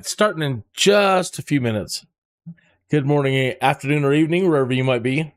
It's starting in just a few minutes. Good morning, afternoon, or evening, wherever you might be.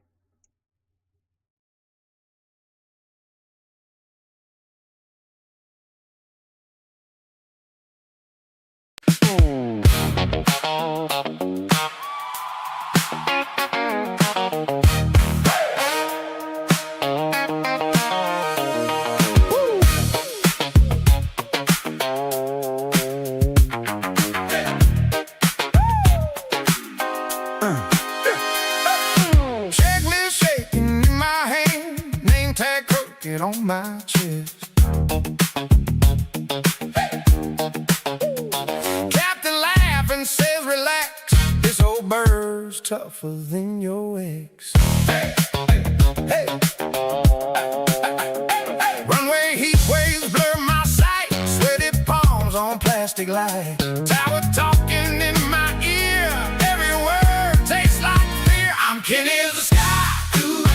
On my chest, Captain laughs and says, "Relax, this old bird's tougher than your ex." Hey, hey, hey. Runway heat waves blur my sight, sweaty palms on plastic light. Tower talking in my ear, every word tastes like fear. I'm Kinn Is the Skydude,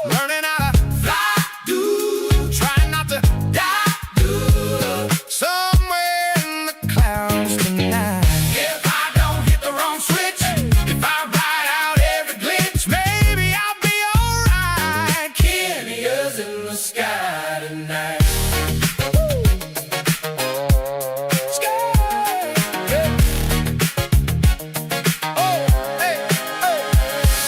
learning how to fly. Trying not to die, somewhere in the clouds tonight. If I don't hit the wrong switch, if I ride out every glitch, maybe I'll be alright. Kinneas in the sky tonight. Sky, yeah. Oh, hey, hey.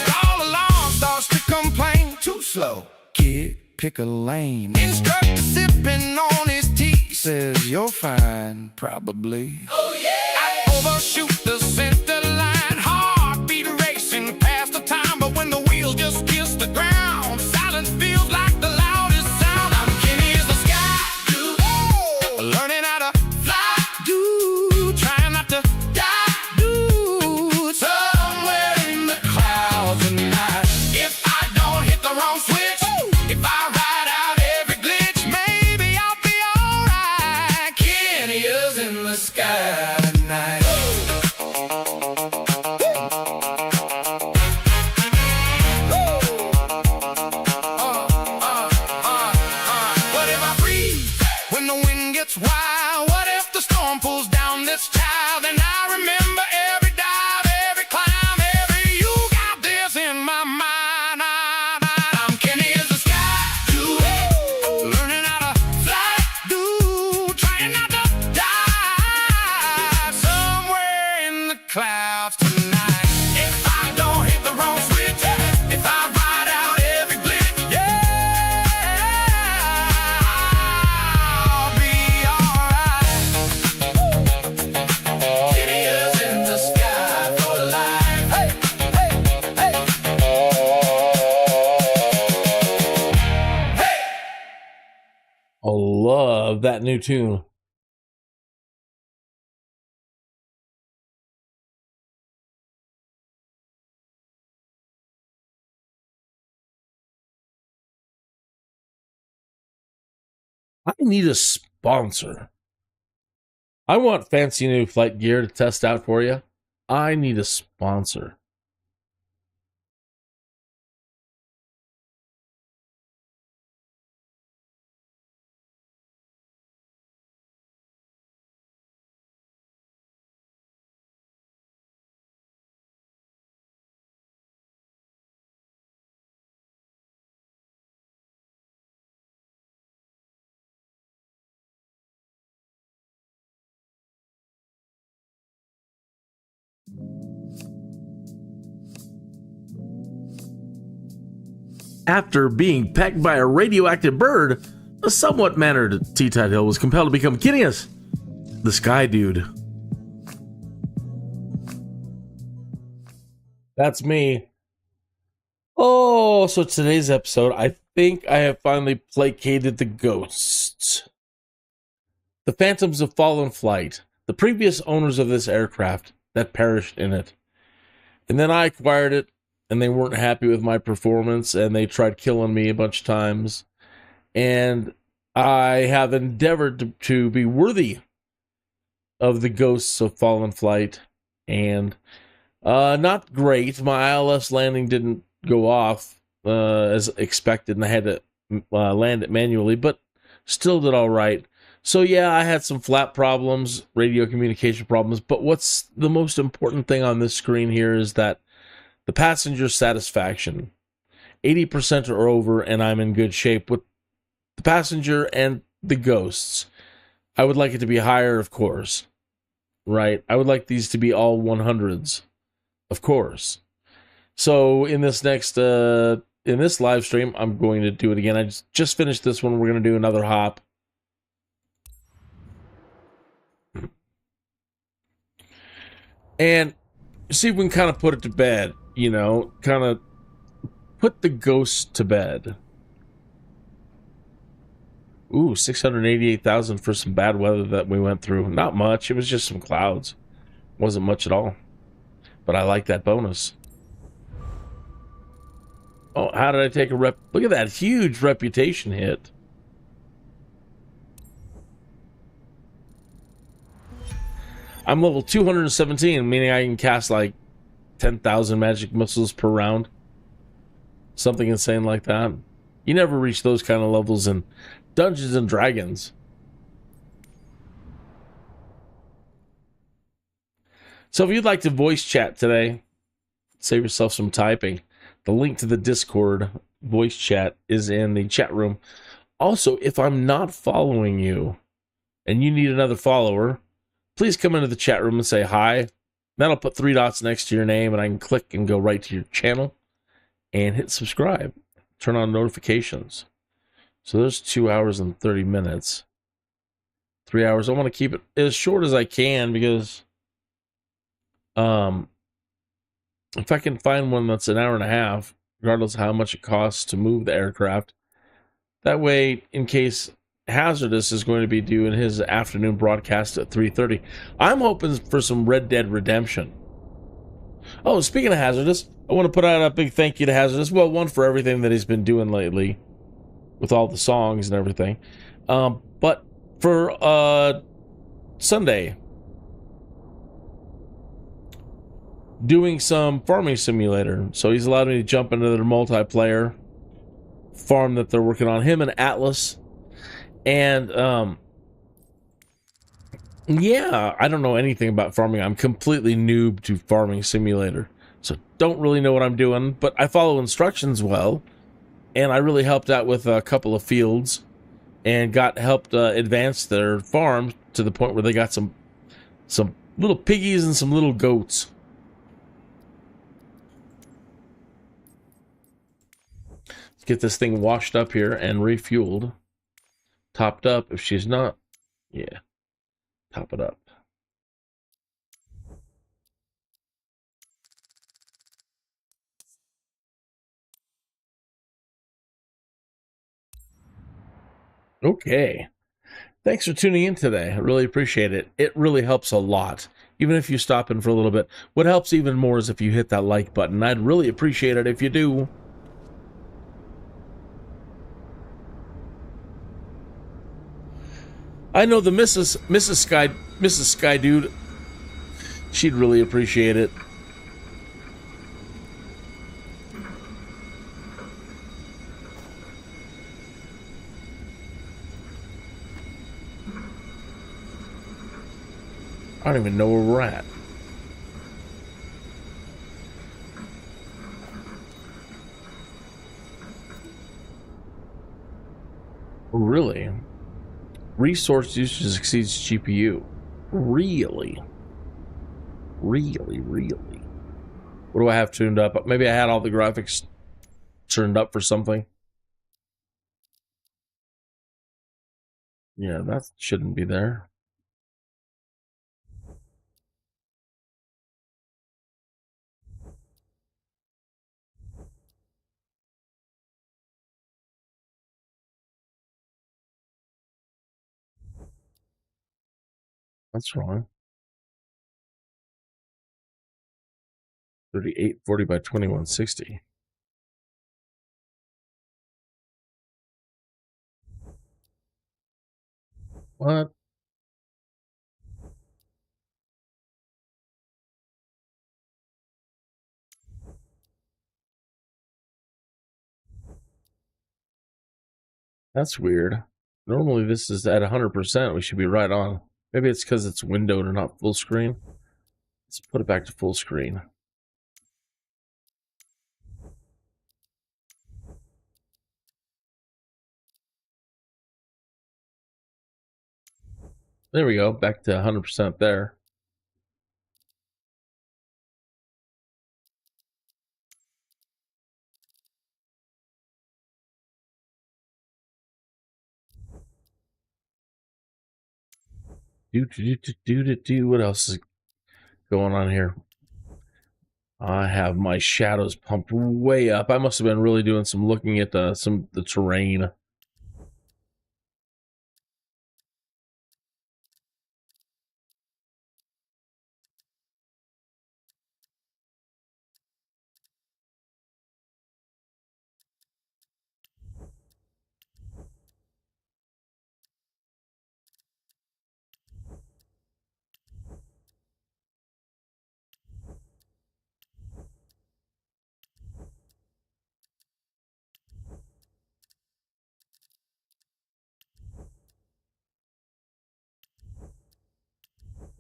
Stall alarm starts to complain, too slow. Kid, pick a lane. Instructor sipping on his tea says, "You're fine, probably." Oh yeah! I overshoot the center line, heartbeat racing past the time, but when the wheels just kiss the ground, silence feels like the loudest sound. I'm Kinn Is the Skydude, learning how to fly, dude, trying not to die, dude, somewhere in the clouds tonight. If I don't hit the wrong switch, if I ride out every glitch, maybe I'll be alright. Kinneas in the sky tonight. What if I breathe when the wind gets wild? What if the storm pulls down this child? And I remember every dive, every climb, every you got this in my mind. I'm Kinn Is the Skydude, learning how to fly, dude, trying not to die, somewhere in the clouds tonight. If I don't hit the wrong switch, if I ride out every glitch, yeah, I'll be alright. Kinneas in the sky for life. Hey, hey, hey. Hey! I love that new tune. I need a sponsor. I want fancy new flight gear to test out for you. I need a sponsor. After being pecked by a radioactive bird, a somewhat mannered Tuthill was compelled to become Kinneas the Skydude. That's me. Oh, so today's episode, I think I have finally placated the ghosts. The phantoms of fallen flight, the previous owners of this aircraft that perished in it. And then I acquired it, and they weren't happy with my performance, and they tried killing me a bunch of times. And I have endeavored to be worthy of the ghosts of fallen flight, and not great. My ILS landing didn't go off as expected, and I had to land it manually, but still did all right. So yeah, I had some flat problems, radio communication problems, but what's the most important thing on this screen here is that the passenger satisfaction, 80% or over, and I'm in good shape with the passenger and the ghosts. I would like it to be higher, of course, right? I would like these to be all 100s, of course. So in this in this live stream, I'm going to do it again. I just finished this one. We're going to do another hop. And see if we can kind of put it to bed, you know, kind of put the ghosts to bed. Ooh, 688,000 for some bad weather that we went through. Not much. It was just some clouds. Wasn't much at all. But I like that bonus. Oh, how did I take a rep? Look at that huge reputation hit. I'm level 217, meaning I can cast like 10,000 magic missiles per round. Something insane like that. You never reach those kind of levels in Dungeons and Dragons. So if you'd like to voice chat today, save yourself some typing. The link to the Discord voice chat is in the chat room. Also, if I'm not following you and you need another follower, please come into the chat room and say hi. That'll put 3 dots next to your name, and I can click and go right to your channel and hit subscribe. Turn on notifications. So there's 2 hours and 30 minutes. 3 hours. I want to keep it as short as I can because if I can find one that's an hour and a half, regardless of how much it costs to move the aircraft, that way, in case Hazardous is going to be doing his afternoon broadcast at 3:30, I'm hoping for some Red Dead Redemption. Oh, speaking of Hazardous, I want to put out a big thank you to Hazardous. Well, one for everything that he's been doing lately with all the songs and everything. But for Sunday, doing some farming simulator. So he's allowed me to jump into their multiplayer farm that they're working on, him and Atlas. And yeah, I don't know anything about farming. I'm completely noob to farming simulator, so don't really know what I'm doing, but I follow instructions well, and I really helped out with a couple of fields and helped advance their farm to the point where they got some little piggies and some little goats. Let's get this thing washed up here and refueled. Topped up if she's not. Yeah. Top it up. Okay. Thanks for tuning in today. I really appreciate it. It really helps a lot. Even if you stop in for a little bit. What helps even more is if you hit that like button. I'd really appreciate it if you do. I know the Mrs. Skydude, she'd really appreciate it. I don't even know where we're at. Really? Resource usage exceeds GPU. Really? Really? What do I have tuned up? Maybe I had all the graphics turned up for something. Yeah, that shouldn't be there. That's wrong. 3840 by 2160. What? That's weird. Normally this is at 100%. We should be right on. Maybe it's because it's windowed or not full screen. Let's put it back to full screen. There we go. Back to 100% there. What else is going on here? I have my shadows pumped way up. I must have been really doing some looking at the terrain.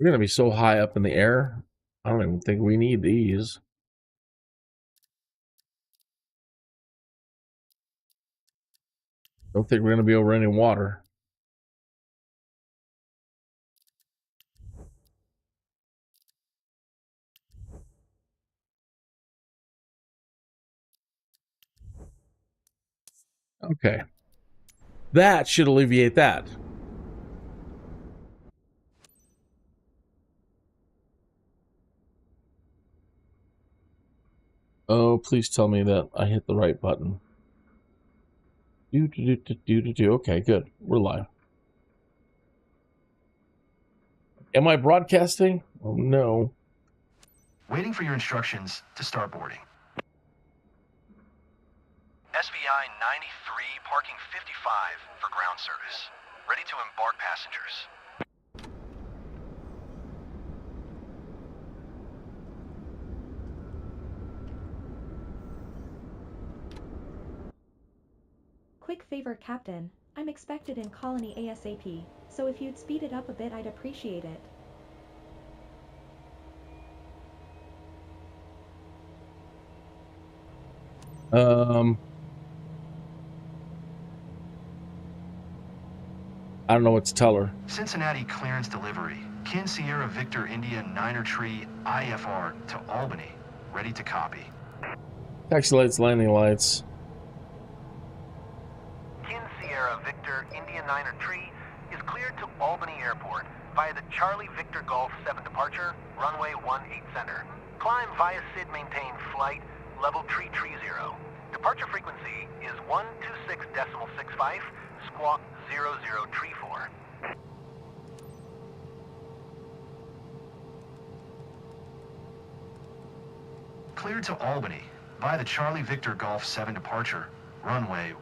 We're going to be so high up in the air. I don't even think we need these. Don't think we're going to be over any water. Okay. That should alleviate that. Oh, please tell me that I hit the right button. Okay, good. We're live. Am I broadcasting? Oh, no. Waiting for your instructions to start boarding. SVI 93, parking 55 for ground service. Ready to embark passengers. Quick favor, Captain. I'm expected in Colony ASAP, so if you'd speed it up a bit, I'd appreciate it. I don't know what to tell her. Cincinnati clearance delivery. Kinn Sierra Victor India Niner Tree IFR to Albany. Ready to copy. Taxi lights, landing lights. Kinn Sierra Victor India Niner Tree is cleared to Albany Airport via the Charlie Victor Golf 7 departure, runway 18 center. Climb via SID maintain flight, level tree 0. Departure frequency is 126.65, squawk 0034. Cleared to Albany via the Charlie Victor Golf 7 departure, runway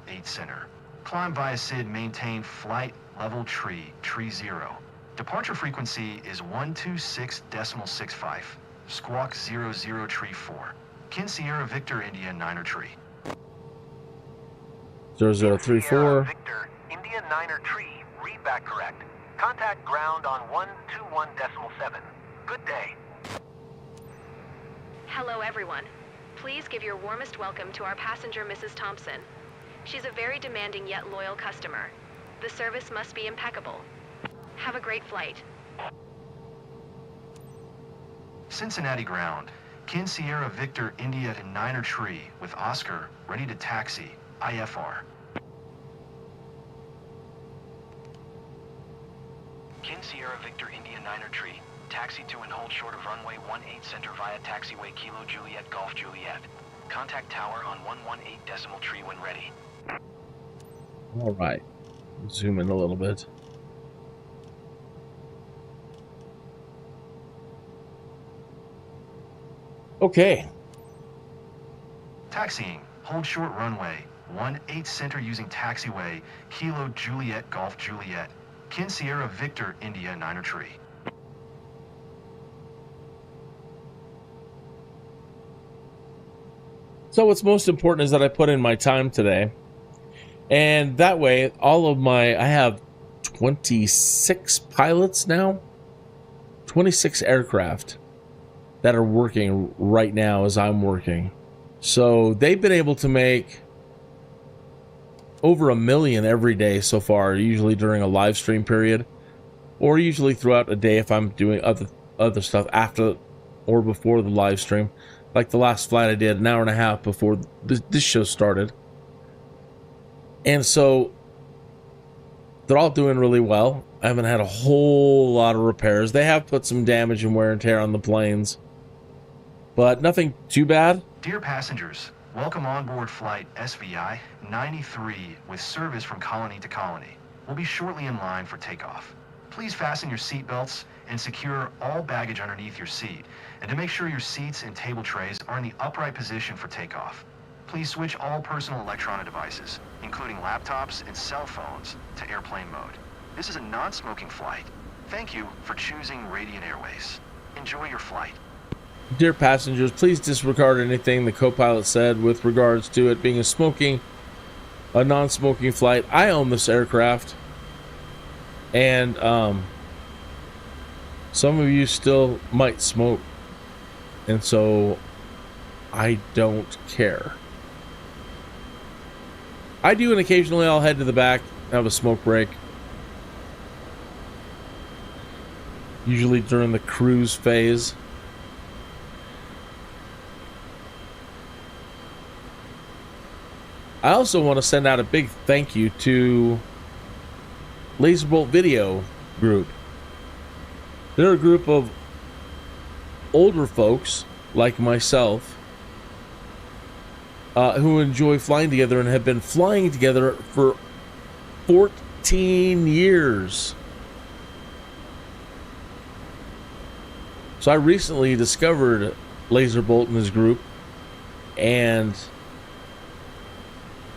18 center. Climb via SID maintain flight level tree 0. Departure frequency is 126.65, squawk 0034. Kinn Sierra Victor India Niner Tree. 0034. Victor India Niner Tree, read back correct. Contact ground on 121.7. Good day. Hello everyone. Please give your warmest welcome to our passenger Mrs. Thompson. She's a very demanding yet loyal customer. The service must be impeccable. Have a great flight. Cincinnati ground. Kinn Sierra Victor India to Niner Tree with Oscar ready to taxi. IFR. Kinn Sierra Victor India Niner Tree. Taxi to and hold short of runway 18 center via taxiway Kilo Juliet Golf Juliet. Contact tower on 118 tree when ready. All right. Zoom in a little bit. Okay. Taxiing. Hold short runway 18 center using taxiway Kilo Juliet Golf Juliet. Kinn Sierra Victor India Niner Tree. So what's most important is that I put in my time today. And that way, I have 26 pilots now, 26 aircraft that are working right now as I'm working. So they've been able to make over 1 million every day so far, usually during a live stream period, or usually throughout a day if I'm doing other stuff after or before the live stream. Like the last flight I did, an hour and a half before this show started. And so they're all doing really well. I haven't had a whole lot of repairs. They have put some damage and wear and tear on the planes, but nothing too bad. Dear passengers, welcome on board flight SVI 93 with service from colony to colony. We'll be shortly in line for takeoff. Please fasten your seat belts and secure all baggage underneath your seat. And to make sure your seats and table trays are in the upright position for takeoff. Please switch all personal electronic devices, including laptops and cell phones, to airplane mode. This is a non-smoking flight. Thank you for choosing Radiant Airways. Enjoy your flight. Dear passengers, please disregard anything the co-pilot said with regards to it being a non-smoking flight. I own this aircraft, and some of you still might smoke, and so I don't care. I do, and occasionally I'll head to the back, have a smoke break. Usually during the cruise phase. I also want to send out a big thank you to Laserbolt Video Group. They're a group of older folks like myself who enjoy flying together and have been flying together for 14 years. So I recently discovered Laserbolt and his group, and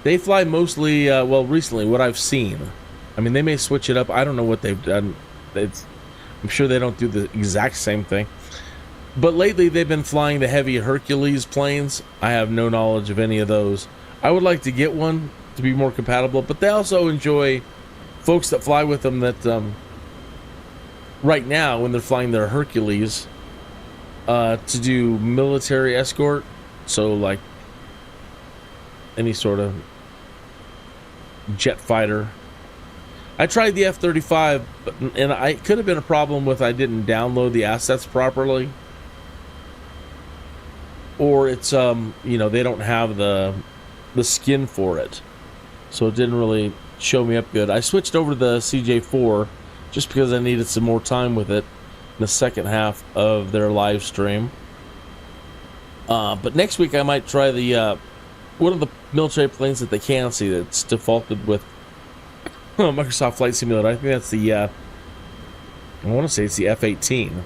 they fly mostly, recently, what I've seen. I mean, they may switch it up. I don't know what they've done. I'm sure they don't do the exact same thing. But lately, they've been flying the heavy Hercules planes. I have no knowledge of any of those. I would like to get one to be more compatible, but they also enjoy folks that fly with them that, right now, when they're flying their Hercules, to do military escort. So, like, any sort of jet fighter. I tried the F-35, and it could have been a problem with I didn't download the assets properly. Or it's, they don't have the skin for it. So it didn't really show me up good. I switched over to the CJ-4 just because I needed some more time with it in the second half of their live stream. But next week I might try the, one of the military planes that they can see that's defaulted with Microsoft Flight Simulator. I think that's the, I want to say it's the F-18.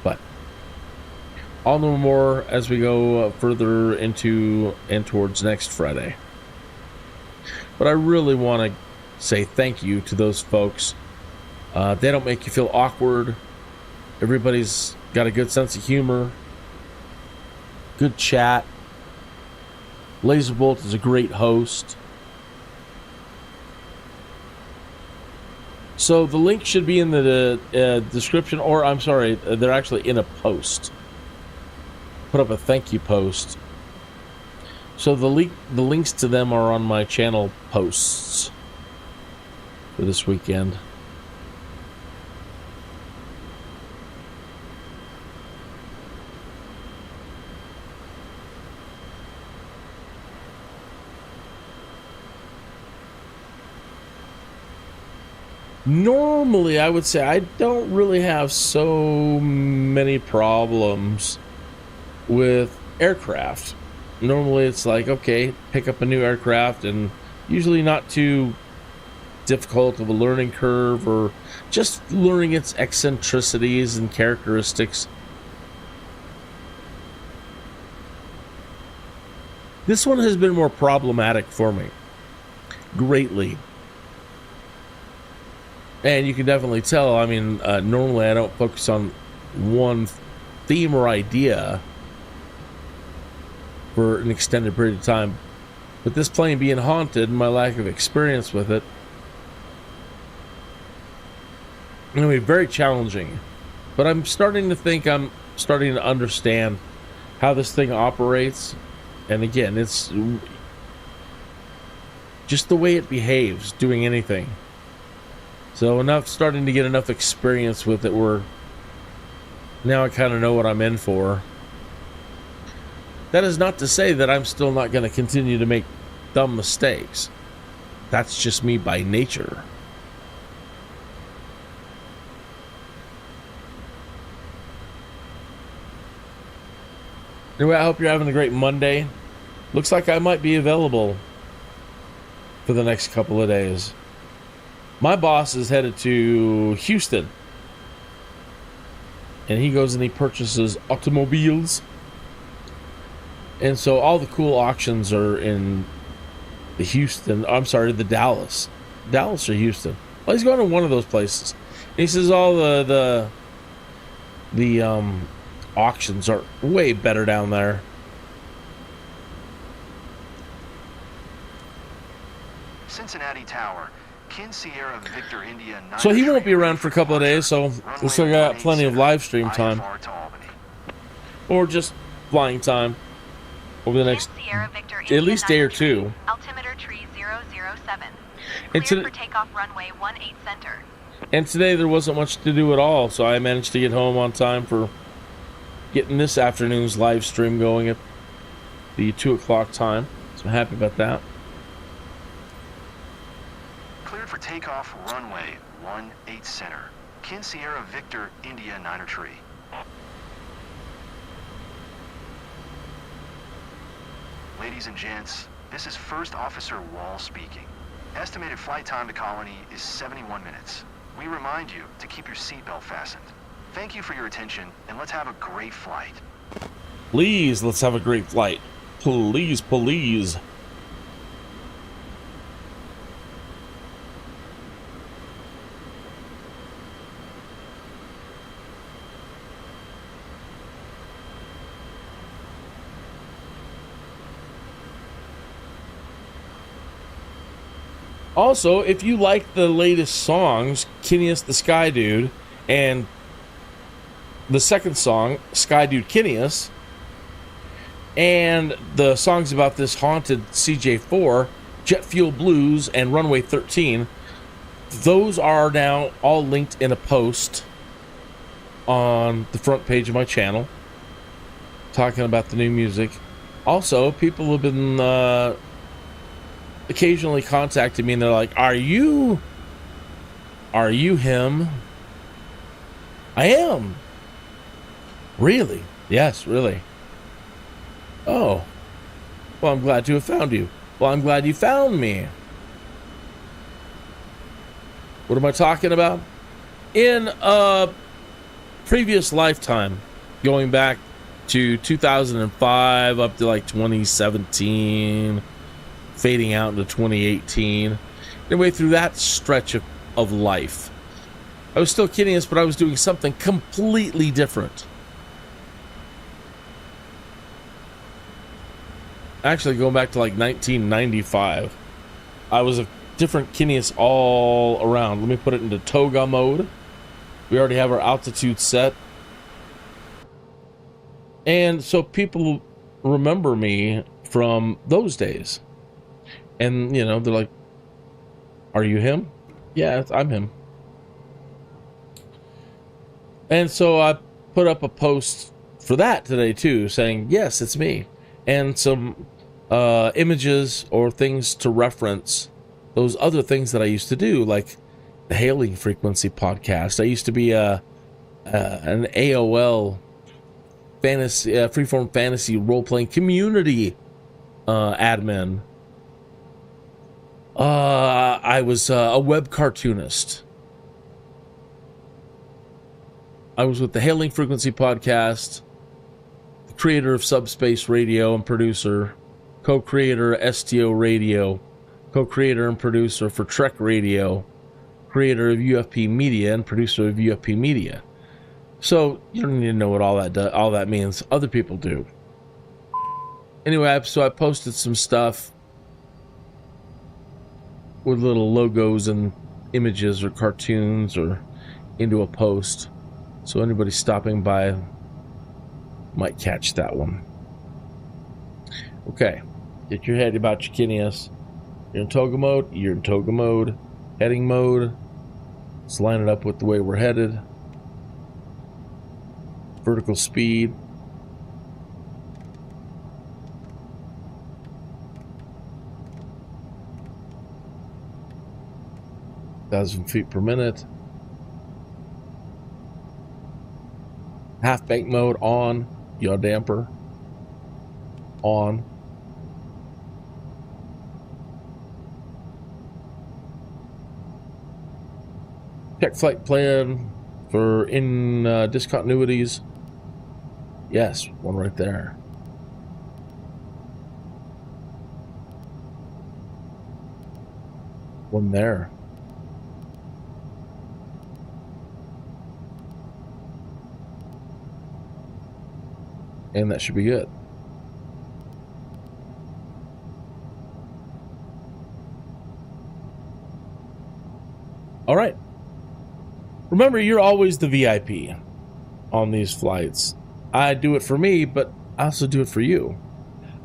But I'll know more as we go further into and towards next Friday. But I really want to say thank you to those folks. They don't make you feel awkward. Everybody's got a good sense of humor. Good chat. Laserbolt is a great host. So the link should be in the description, or I'm sorry, they're actually in a post. Put up a thank you post. So the links to them are on my channel posts for this weekend. Normally, I would say I don't really have so many problems with aircraft. Normally, it's like, okay, pick up a new aircraft, and usually not too difficult of a learning curve, or just learning its eccentricities and characteristics. This one has been more problematic for me, greatly. And you can definitely tell, I mean, normally I don't focus on one theme or idea for an extended period of time. with this plane being haunted and my lack of experience with it, it's going to be very challenging. But I'm starting to think I'm starting to understand how this thing operates. And again, it's just the way it behaves doing anything. So starting to get enough experience with it where now I kind of know what I'm in for. That is not to say that I'm still not going to continue to make dumb mistakes. That's just me by nature. Anyway, I hope you're having a great Monday. Looks like I might be available for the next couple of days. My boss is headed to Houston. And he goes and he purchases automobiles. And so all the cool auctions are in the Dallas. Dallas or Houston. Well, he's going to one of those places. And he says all the auctions are way better down there. Cincinnati Tower, Kinn Sierra Victor India. So he won't be around for a couple of days, so we still got plenty of live stream time. Or just flying time over the next at least day or two. Altimeter tree 007. And Cleared for takeoff runway 18 center. And today there wasn't much to do at all, so I managed to get home on time for getting this afternoon's live stream going at the 2 o'clock time. So I'm happy about that. Cleared for takeoff runway 18 center. Kinn Sierra Victor India Niner Tree. Ladies and gents, this is First Officer Wall speaking. Estimated flight time to Colony is 71 minutes. We remind you to keep your seatbelt fastened. Thank you for your attention, and let's have a great flight. Please, let's have a great flight. Please, please. Also, if you like the latest songs, Kinneas the Skydude, and the second song, SKYDUDE Kinneas, and the songs about this Haunted CJ-4, Jet Fuel Blues, and Runway 13, those are now all linked in a post on the front page of my channel, talking about the new music. Also, people have been occasionally contacting me, and they're like, are you him? I am. Really? Yes, really. Oh. Well, I'm glad to have found you. Well, I'm glad you found me. What am I talking about? In a previous lifetime, going back to 2005 up to like 2017, fading out into 2018. Anyway, through that stretch of life, I was still Kinneas, but I was doing something completely different. Actually, going back to like 1995, I was a different Kinneas all around. Let me put it into toga mode. We already have our altitude set. And so people remember me from those days. And, you know, they're like, are you him? Yeah, I'm him. And so I put up a post for that today, too, saying, yes, it's me. And some images or things to reference those other things that I used to do, like the Hailing Frequency podcast. I used to be an AOL fantasy, freeform fantasy role-playing community admin. I was a web cartoonist. I was with the Hailing Frequency podcast, the creator of Subspace Radio and producer, co-creator of STO Radio, co-creator and producer for Trek Radio, creator of UFP Media and producer of UFP Media. So you don't need to know what all that means. Other people do. Anyway, so I posted some stuff with little logos and images or cartoons or into a post, so anybody stopping by might catch that one. Okay, get your head about your Kinneas. You're in toga mode, you're in toga mode. Heading mode, let's line it up with the way we're headed. Vertical speed. Thousand feet per minute. Half bank mode on. Yaw damper on. Check flight plan for in discontinuities. Yes, one right there. One there. And that should be good. All right. Remember, you're always the VIP on these flights. I do it for me, but I also do it for you.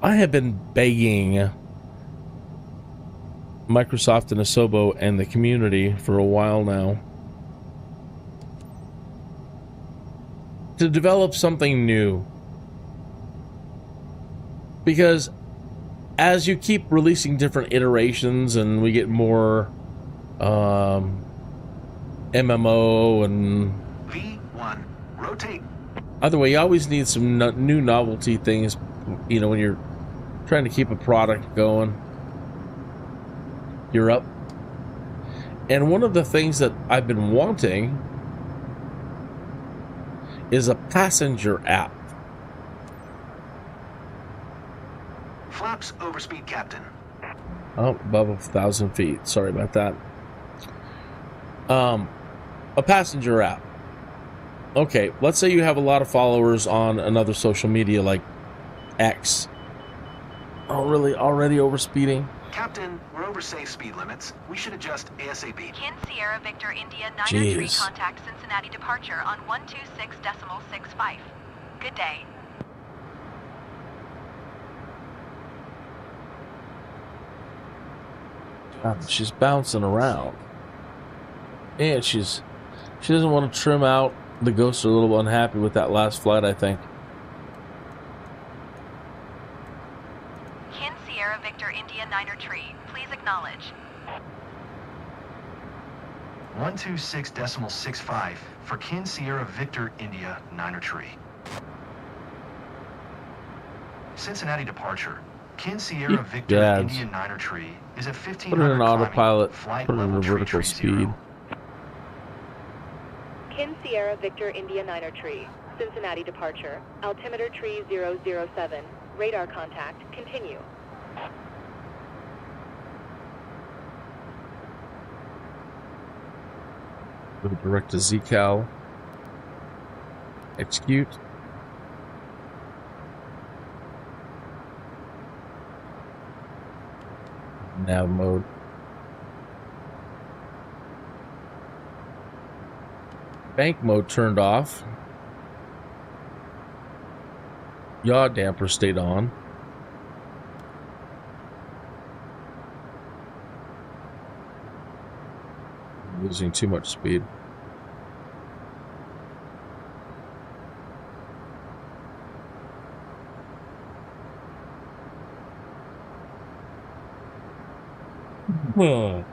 I have been begging Microsoft and Asobo and the community for a while now to develop something new. Because as you keep releasing different iterations and we get more MMO and V1, rotate. either way, you always need some new novelty things, you know, when you're trying to keep a product going. You're up. And one of the things that I've been wanting is a passenger app. Flaps overspeed, Captain. Oh, above 1,000 feet. Sorry about that. A passenger app. Okay, let's say you have a lot of followers on another social media like X. Oh, really? Already overspeeding? Captain, we're over safe speed limits. We should adjust ASAP. Kinn Sierra Victor India 903, Jeez. contact Cincinnati departure on 126.65. Good day. God, she's bouncing around. And she doesn't want to trim out. The ghosts are a little unhappy with that last flight, I think. Kinn Sierra Victor India 903, please acknowledge. 126.65 for Kinn Sierra Victor India 903. Cincinnati departure. Kinn Sierra Victor Dads. India 903 is at 1500 Put it in autopilot. flight Put it in level a tree vertical 30. speed. Kinn Sierra Victor India 903, Cincinnati departure, altimeter tree 007, radar contact, continue. Go direct to ZCal. Execute. Nav mode. Bank mode turned off. Yaw damper stayed on. Losing too much speed. Huh.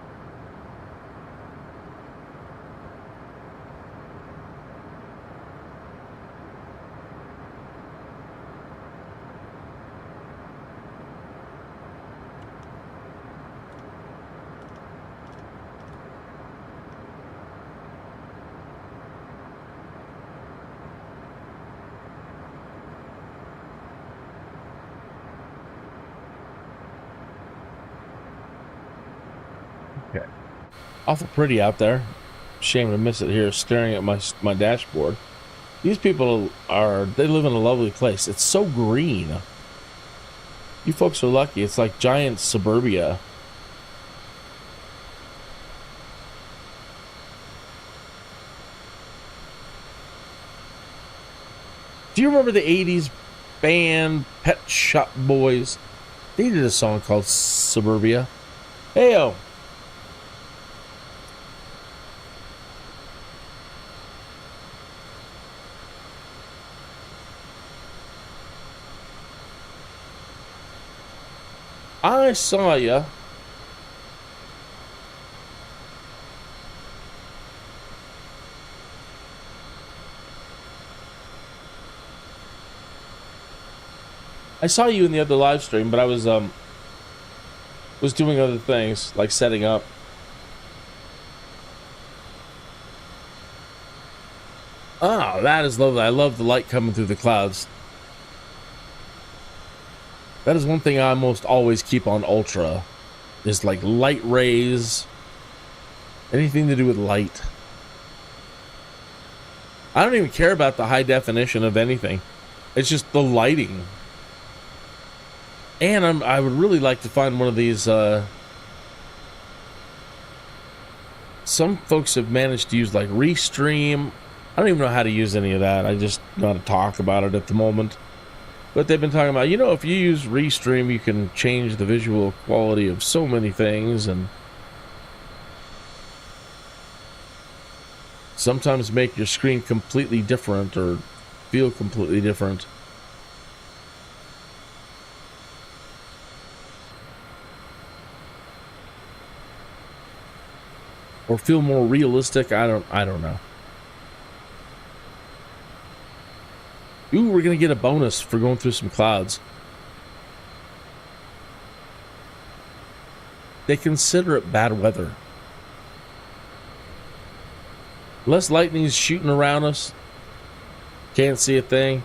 Okay. Awful pretty out there. Shame to miss it here, staring at my dashboard. These people they live in a lovely place. It's so green. You folks are lucky. It's like giant suburbia. Do you remember the 80s band Pet Shop Boys? They did a song called Suburbia. Heyo. I saw ya. I saw you in the other live stream, but I was doing other things, like setting up. Oh, that is lovely. I love the light coming through the clouds. That is one thing I almost always keep on ultra, is like light rays, anything to do with light. I don't even care about the high definition of anything. It's just the lighting. And I would really like to find one of these, some folks have managed to use like Restream. I don't even know how to use any of that. I just know how to talk about it at the moment. But they've been talking about, you know, if you use Restream, you can change the visual quality of so many things and sometimes make your screen completely different or feel completely different. Or feel more realistic. I don't know. Ooh, we're gonna get a bonus for going through some clouds. They consider it bad weather. Less lightning's shooting around us. Can't see a thing.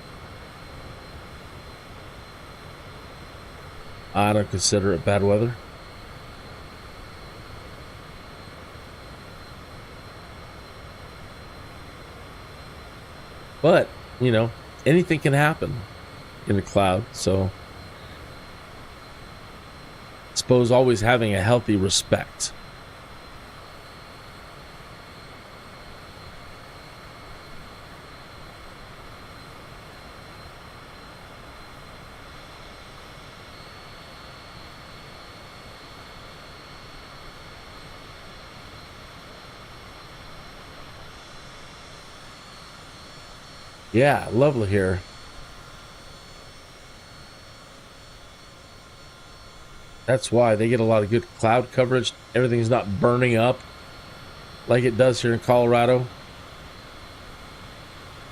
I don't consider it bad weather. But, you know, anything can happen in a cloud, so I suppose always having a healthy respect. Yeah, lovely here. That's why they get a lot of good cloud coverage. Everything's not burning up like it does here in Colorado.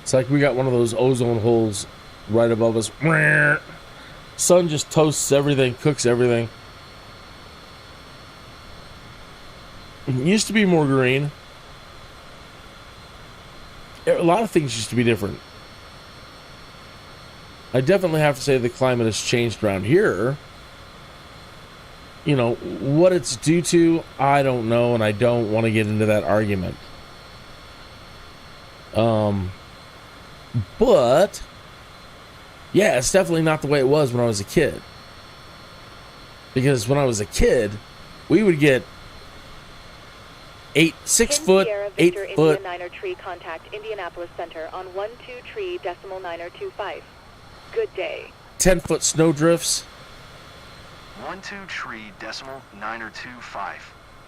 It's like we got one of those ozone holes right above us. Sun just toasts everything, cooks everything. It used to be more green. A lot of things used to be different. I definitely have to say the climate has changed around here. You know, what it's due to, I don't know, and I don't want to get into that argument. But, yeah, it's definitely not the way it was when I was a kid. Because when I was a kid, we would get 6 foot, 8 foot. India Niner Tree, contact Indianapolis Center on 12tree.9025. Good day. 10-foot snow drifts. 12tree.9025.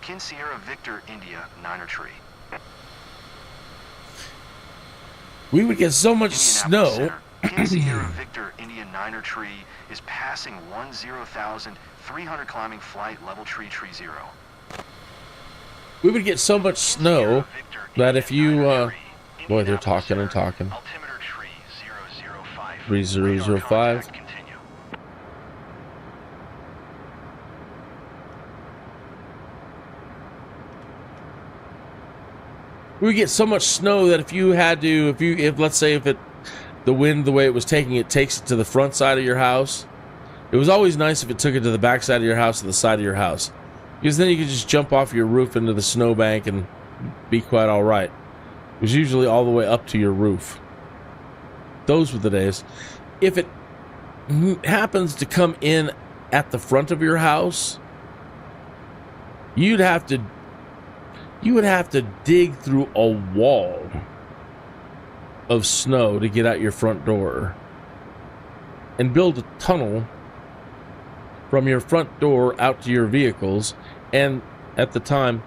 Kinn Sierra Victor India Niner Tree. We would get so much snow. Kinn Sierra Victor India Niner Tree is passing 10,300 climbing flight level tree 30. We would get so much snow that if you, boy, they're talking and talking. 3005. We would get so much snow that if let's say if the wind, the way it was taking it, takes it to the front side of your house, it was always nice if it took it to the back side of your house or the side of your house. Because then you could just jump off your roof into the snowbank and be quite all right. It was usually all the way up to your roof. Those were the days. If it happens to come in at the front of your house, you would have to dig through a wall of snow to get out your front door and build a tunnel from your front door out to your vehicles, and at the time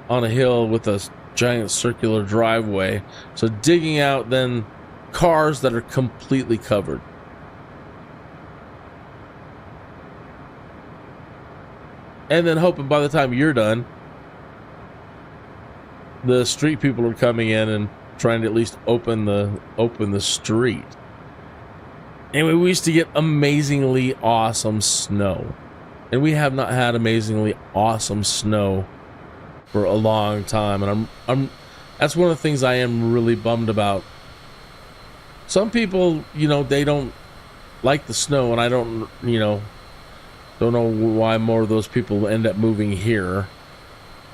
on a hill with a giant circular driveway, so digging out then cars that are completely covered. And then hoping by the time you're done, the street people are coming in and trying to at least open the street. Anyway, we used to get amazingly awesome snow. And we have not had amazingly awesome snow for a long time. And I'm that's one of the things I am really bummed about. Some people, you know, they don't like the snow, and I don't know why more of those people end up moving here.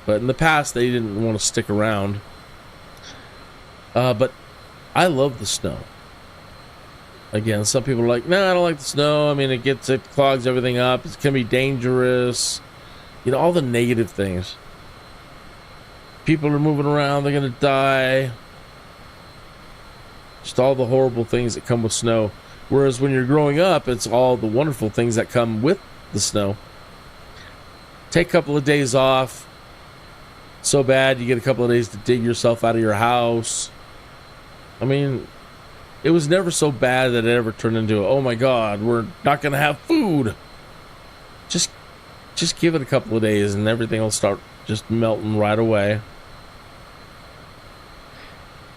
But in the past, they didn't want to stick around. But I love the snow. Again, some people are like, no, I don't like the snow. I mean, it clogs everything up. It can be dangerous. You know, all the negative things. People are moving around. They're going to die. Just all the horrible things that come with snow. Whereas when you're growing up, it's all the wonderful things that come with the snow. Take a couple of days off. So bad, you get a couple of days to dig yourself out of your house. I mean, it was never so bad that it ever turned into, oh my God, we're not going to have food. Just give it a couple of days and everything will start just melting right away.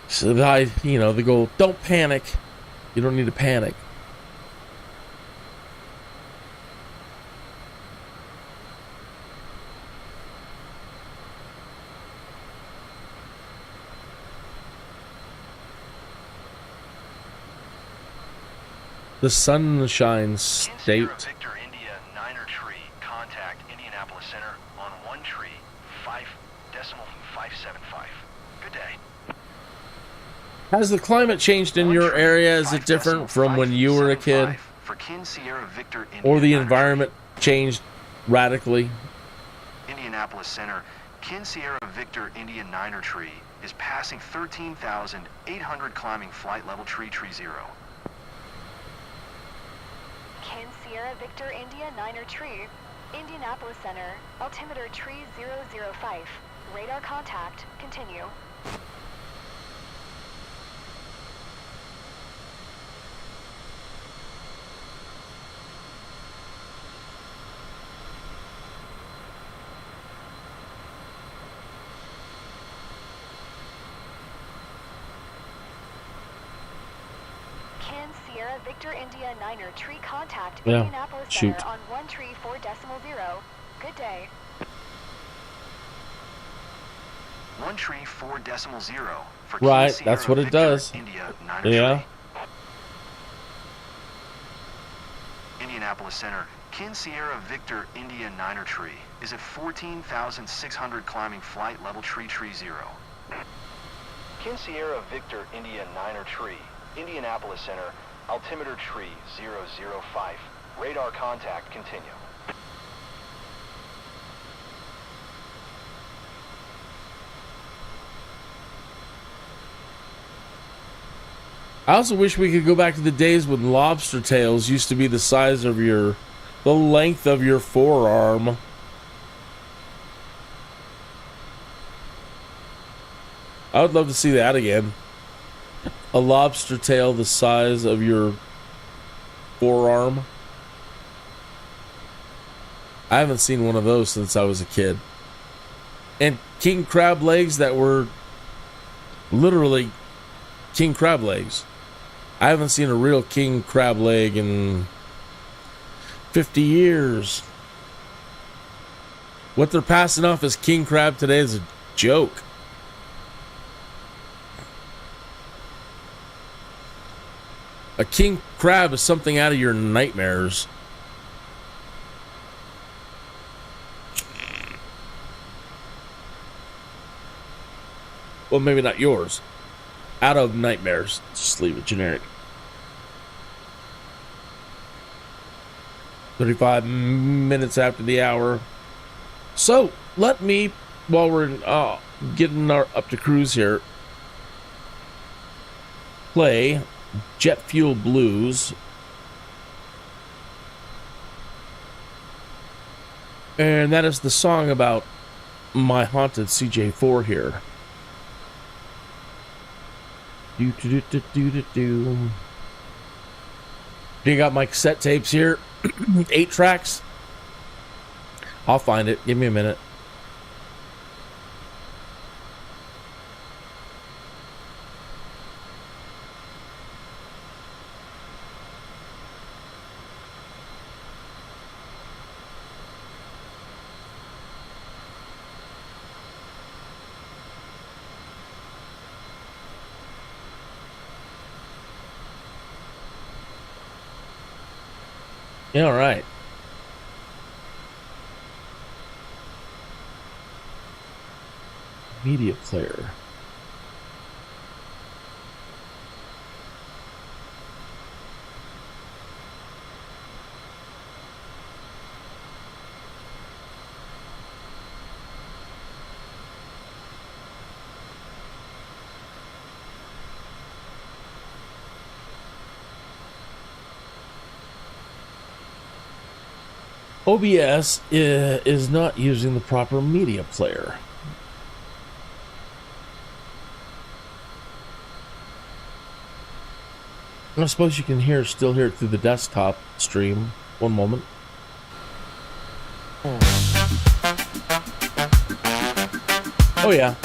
So the goal, don't panic. You don't need to panic. The Sunshine State. Victor India 9er tree, contact Indianapolis Center on 1 tree, 5.575. Good day. Has the climate changed in your area? Is it different from when you were a kid? For Kinn Sierra Victor India Or the environment changed radically? Indianapolis Center, Kinn Sierra Victor India 9er tree is passing 13,800 climbing flight level tree 0. Kinn Sierra Victor India 9er tree, Indianapolis Center, altimeter tree 005. Radar contact, continue. Kinn Sierra Victor India 9er tree, contact Indianapolis Center on 1 tree 4.0. Good day. 1 tree 4.0 for Right, Kinn that's Sierra what it Victor does. India 9er Yeah. tree. Indianapolis Center, Kinn Sierra Victor India 9er tree is at 14,600 climbing flight level tree 0. Kinn Sierra Victor India 9er tree, Indianapolis Center, altimeter tree 005. Radar contact, continue. I also wish we could go back to the days when lobster tails used to be the size of the length of your forearm. I would love to see that again. A lobster tail the size of your forearm. I haven't seen one of those since I was a kid. And king crab legs that were literally king crab legs. I haven't seen a real king crab leg in 50 years. What they're passing off as king crab today is a joke. A king crab is something out of your nightmares. Well, maybe not yours. Out of nightmares. Just leave it generic. 35 minutes after the hour. So, let me, while we're getting up to cruise here, play Jet Fuel Blues. And that is the song about my haunted CJ-4 here. Do. You got my cassette tapes here. 8 tracks. I'll find it. Give me a minute. Yeah, all right. Media player. OBS is not using the proper media player. I suppose you can still hear it through the desktop stream. One moment. Oh yeah.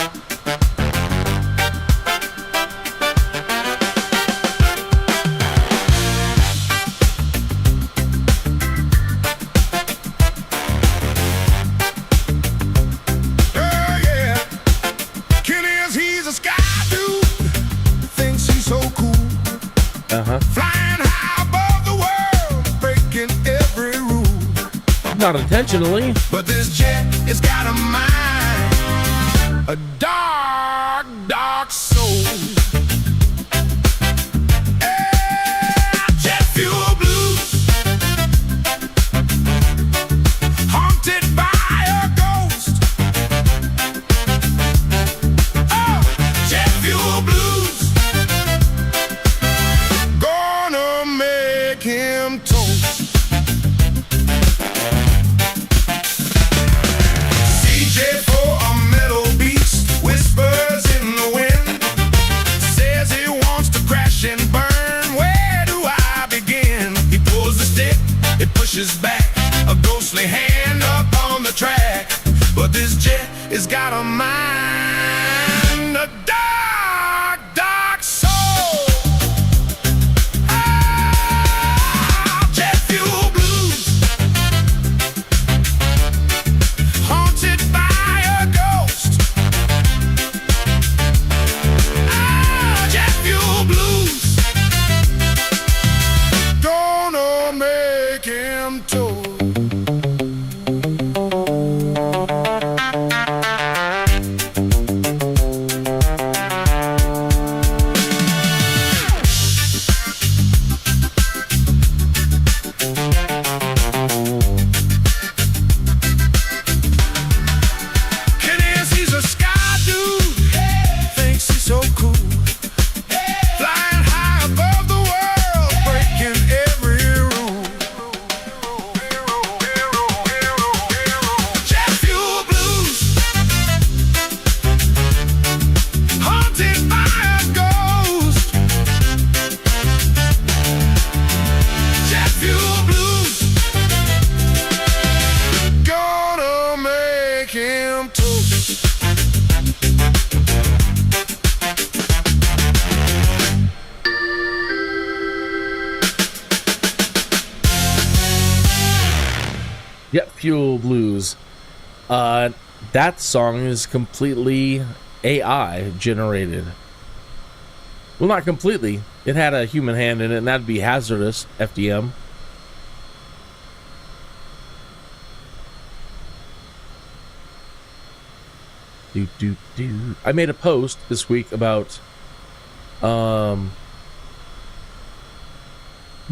Not intentionally, but this jet has got a mind, a dark, dark soul. Jet fuel blues, haunted by a ghost. Oh, jet fuel blues, gonna make him toast. Pushes back a ghostly hand up on the track, but this jet has got a mind, a dark, dark soul. Jet fuel blues, haunted by a ghost. Jet fuel blues, gonna make him told. Kinneas, he's a Skydude, thinks he's so cool, flying high above the world, breaking every rule. Jet fuel blues, haunted by a ghost. Jet fuel blues, gonna make him toast. Jet Fuel Blues. That song is completely AI generated. Well, not completely. It had a human hand in it, and that'd be Hazardous FDM. I made a post this week about the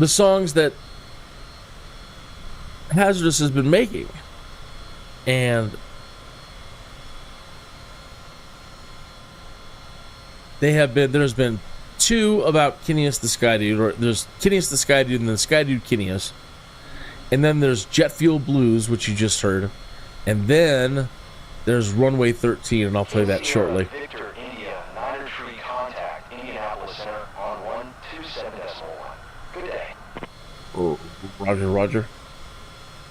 songs that Hazardous has been making, and there's been two about Kinneas the Skydude, or there's Kinneas the Skydude and then SKYDUDE Kinneas. And then there's Jet Fuel Blues, which you just heard. And then there's Runway 13, and I'll play that shortly. Victor, India, 9 tree contact, Indianapolis Center on 127.1. Good day. Oh, Roger, Roger.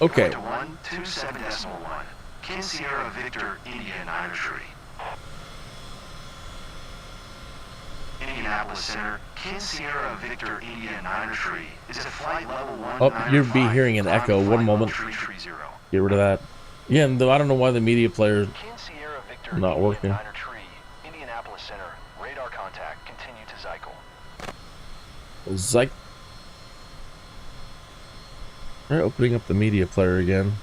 Okay. 127.1. Kinn Sierra Victor, India, 9 tree. Indianapolis Center, Kinn Sierra Victor, India, 9 tree. Is at flight level 1. Oh, you'll be hearing an echo. One moment. Get rid of that. Again, though, I don't know why the media player is not working. Indianapolis Center, radar contact, continue to cycle. They're opening up the media player again.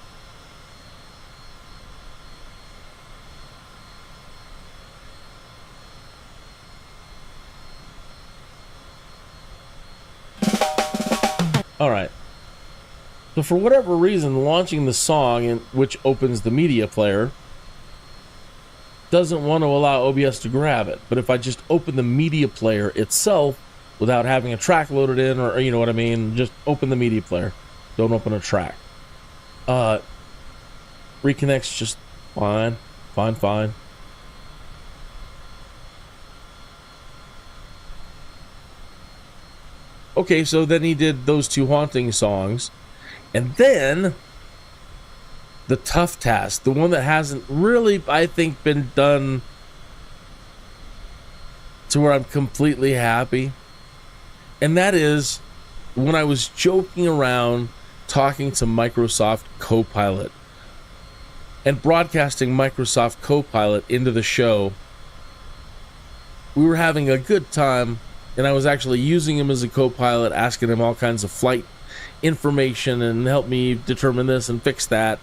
All right. So for whatever reason, launching the song, which opens the media player, doesn't want to allow OBS to grab it. But if I just open the media player itself without having a track loaded in, or you know what I mean, just open the media player. Don't open a track. Reconnects just fine. Fine. Okay, so then he did those two haunting songs. And then the tough task, the one that hasn't really, I think, been done to where I'm completely happy. And that is when I was joking around talking to Microsoft Copilot and broadcasting Microsoft Copilot into the show. We were having a good time, and I was actually using him as a co-pilot, asking him all kinds of flight information and help me determine this and fix that.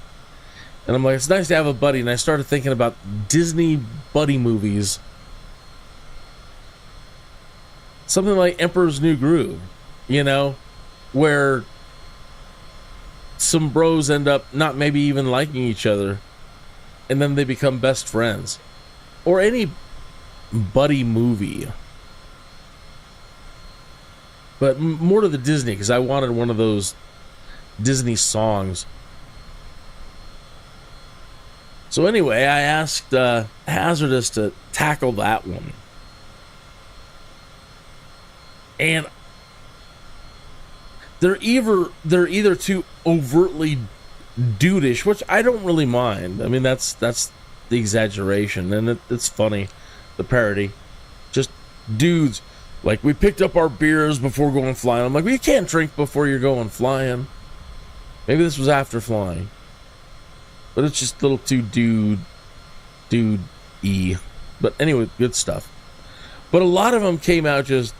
And I'm like, it's nice to have a buddy. And I started thinking about Disney buddy movies. Something like Emperor's New Groove, you know, where some bros end up not maybe even liking each other, and then they become best friends. Or any buddy movie. But more to the Disney, because I wanted one of those Disney songs. So anyway, I asked Hazardous to tackle that one. And they're either too overtly dudeish, which I don't really mind. I mean, that's the exaggeration, and it's funny, the parody. Just dudes. Like, we picked up our beers before going flying. I'm like, well, you can't drink before you're going flying. Maybe this was after flying. But it's just a little too dude-y. But anyway, good stuff. But a lot of them came out just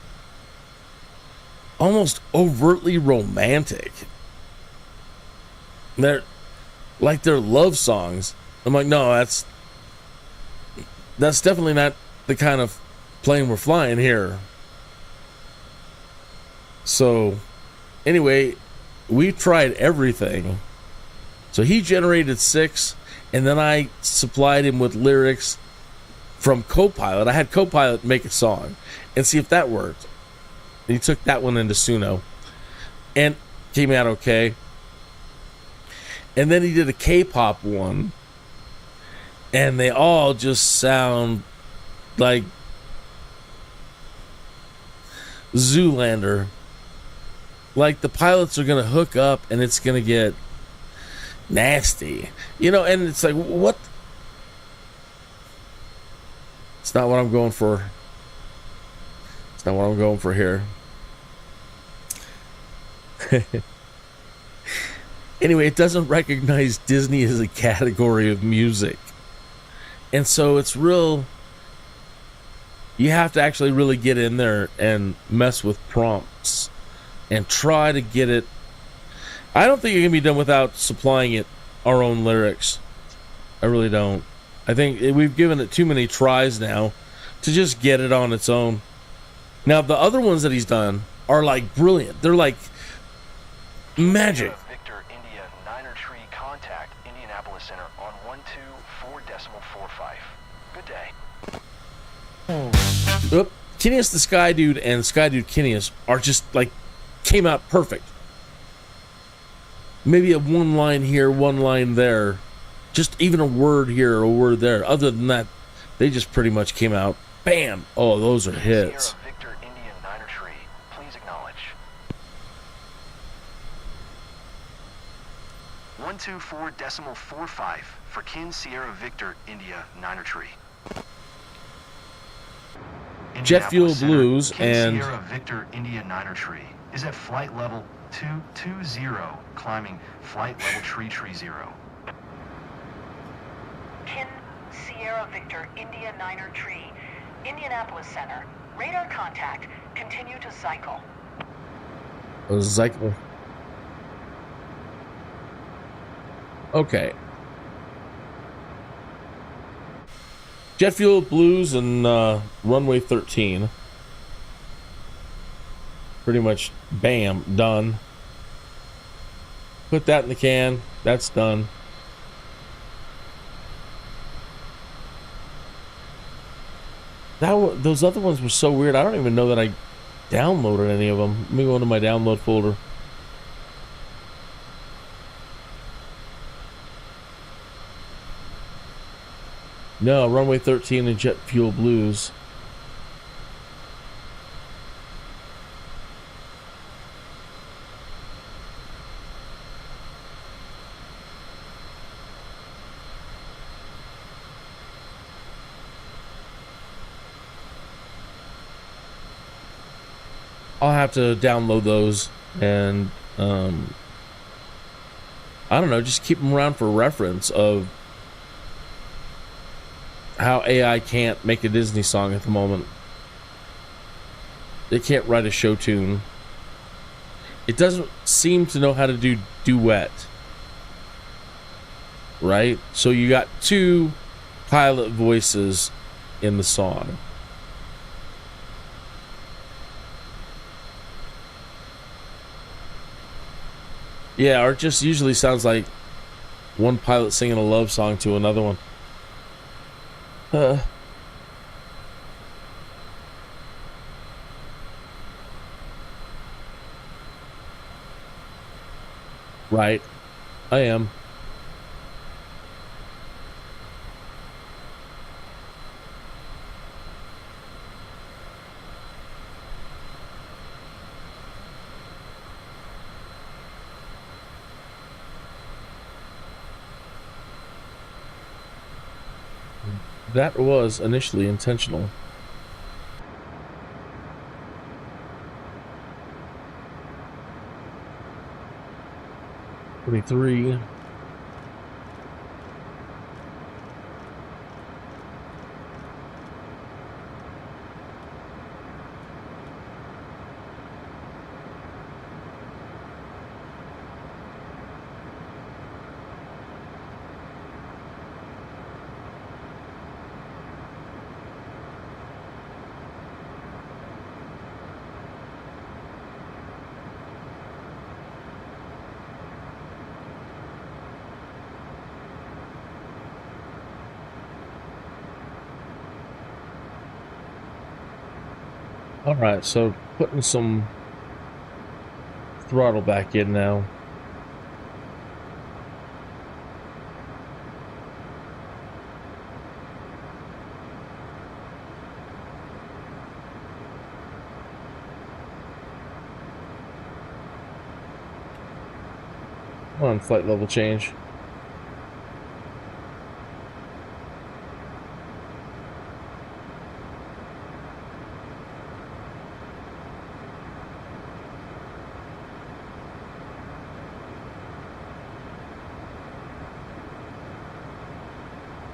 almost overtly romantic. They're like their love songs. I'm like, no, that's definitely not the kind of plane we're flying here. So, anyway, we tried everything. So he generated 6, and then I supplied him with lyrics from Copilot. I had Copilot make a song and see if that worked. And he took that one into Suno and came out okay. And then he did a K-pop one, and they all just sound like Zoolander. Like the pilots are going to hook up and it's going to get nasty. You know, and it's like, what? It's not what I'm going for. It's not what I'm going for here. Anyway, it doesn't recognize Disney as a category of music. And so it's real. You have to actually really get in there and mess with prompts and try to get it. I don't think it can be done without supplying it our own lyrics. I really don't. I think we've given it too many tries now to just get it on its own. Now, the other ones that he's done are like brilliant. They're like magic. Victor, India, Niner Tree, contact Indianapolis Center on 124.45. Good day. Oop, Kinneas the Skydude and SKYDUDE Kinneas are just like came out perfect. Maybe a one line here, one line there, just even a word here or a word there. Other than that, they just pretty much came out bam. Oh, those are hits. Sierra Victor Indian Niner Tree, please acknowledge. 124.45 for Kinn Sierra Victor India Niner Tree. Jet Fuel Center, Blues Kinn and Sierra Victor India Niner Tree is at flight level 220, climbing flight level tree 0. Kinn Sierra Victor India Niner Tree, Indianapolis Center. Radar contact. Continue to cycle. Cycle. Okay. Jet Fuel Blues and Runway 13. Pretty much, bam, done. Put that in the can. That's done. Those other ones were so weird. I don't even know that I downloaded any of them. Let me go into my download folder. No, Runway 13 and Jet Fuel Blues. I'll have to download those and I don't know, just keep them around for reference of how AI can't make a Disney song at the moment. They can't write a show tune. It doesn't seem to know how to do duet. Right? So you got two pilot voices in the song. Yeah, or it just usually sounds like one pilot singing a love song to another one. Right. I am. That was initially intentional. $23. All right, so putting some throttle back in now. Come on, flight level change.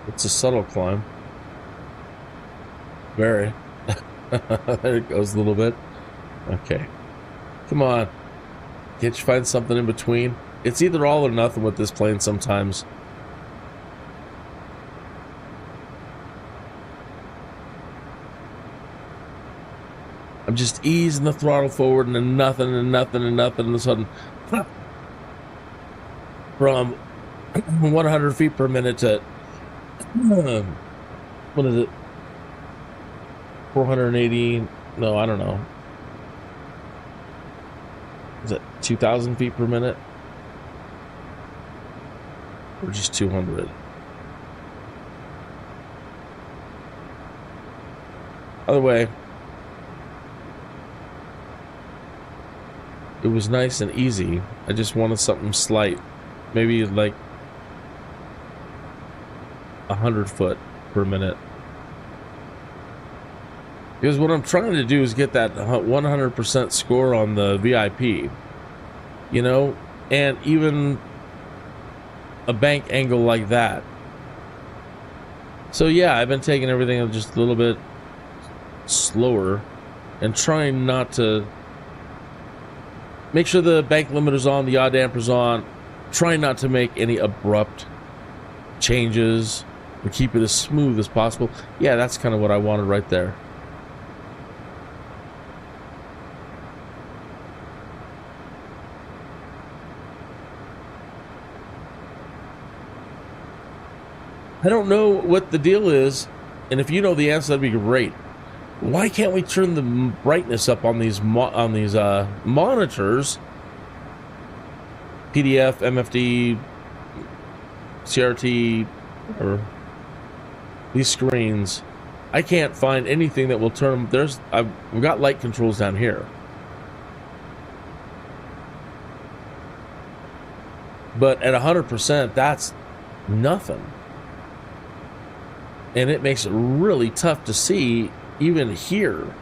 It's a subtle climb. Very. There it goes a little bit. Okay. Come on. Can't you find something in between? It's either all or nothing with this plane sometimes. I'm just easing the throttle forward and then nothing and nothing and nothing, and all of a sudden from 100 feet per minute to what is it? 480, No, I don't know. Is it 2,000 feet per minute? Or just 200? Either way, it was nice and easy. I just wanted something slight. Maybe like 100 foot per minute. Because what I'm trying to do is get that 100% score on the VIP. You know? And even a bank angle like that. So yeah, I've been taking everything just a little bit slower and trying not to make sure the bank limiter's on, the yaw damper's on, trying not to make any abrupt changes and keep it as smooth as possible. Yeah, that's kind of what I wanted right there. I don't know what the deal is, and if you know the answer, that'd be great. Why can't we turn the brightness up on these monitors? PDF, MFD, CRT, or these screens. I can't find anything that will turn them. We've got light controls down here, but at 100%, that's nothing. And it makes it really tough to see even here.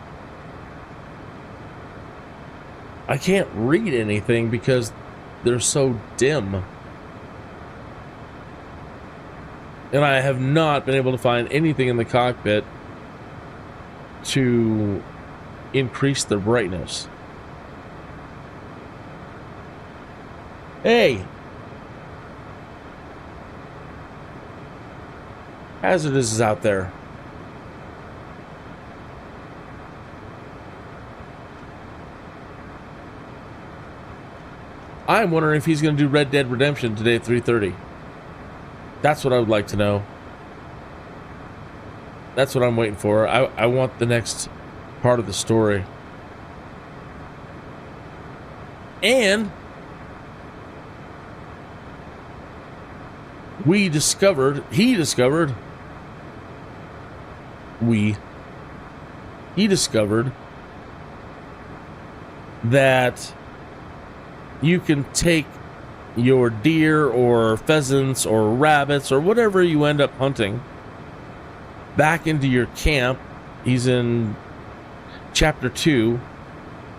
I can't read anything because they're so dim. And I have not been able to find anything in the cockpit to increase the brightness. Hey! Hazardous is out there. I'm wondering if he's going to do Red Dead Redemption today at 3:30. That's what I would like to know. That's what I'm waiting for. I want the next part of the story. And he discovered that you can take your deer or pheasants or rabbits or whatever you end up hunting back into your camp. He's in Chapter 2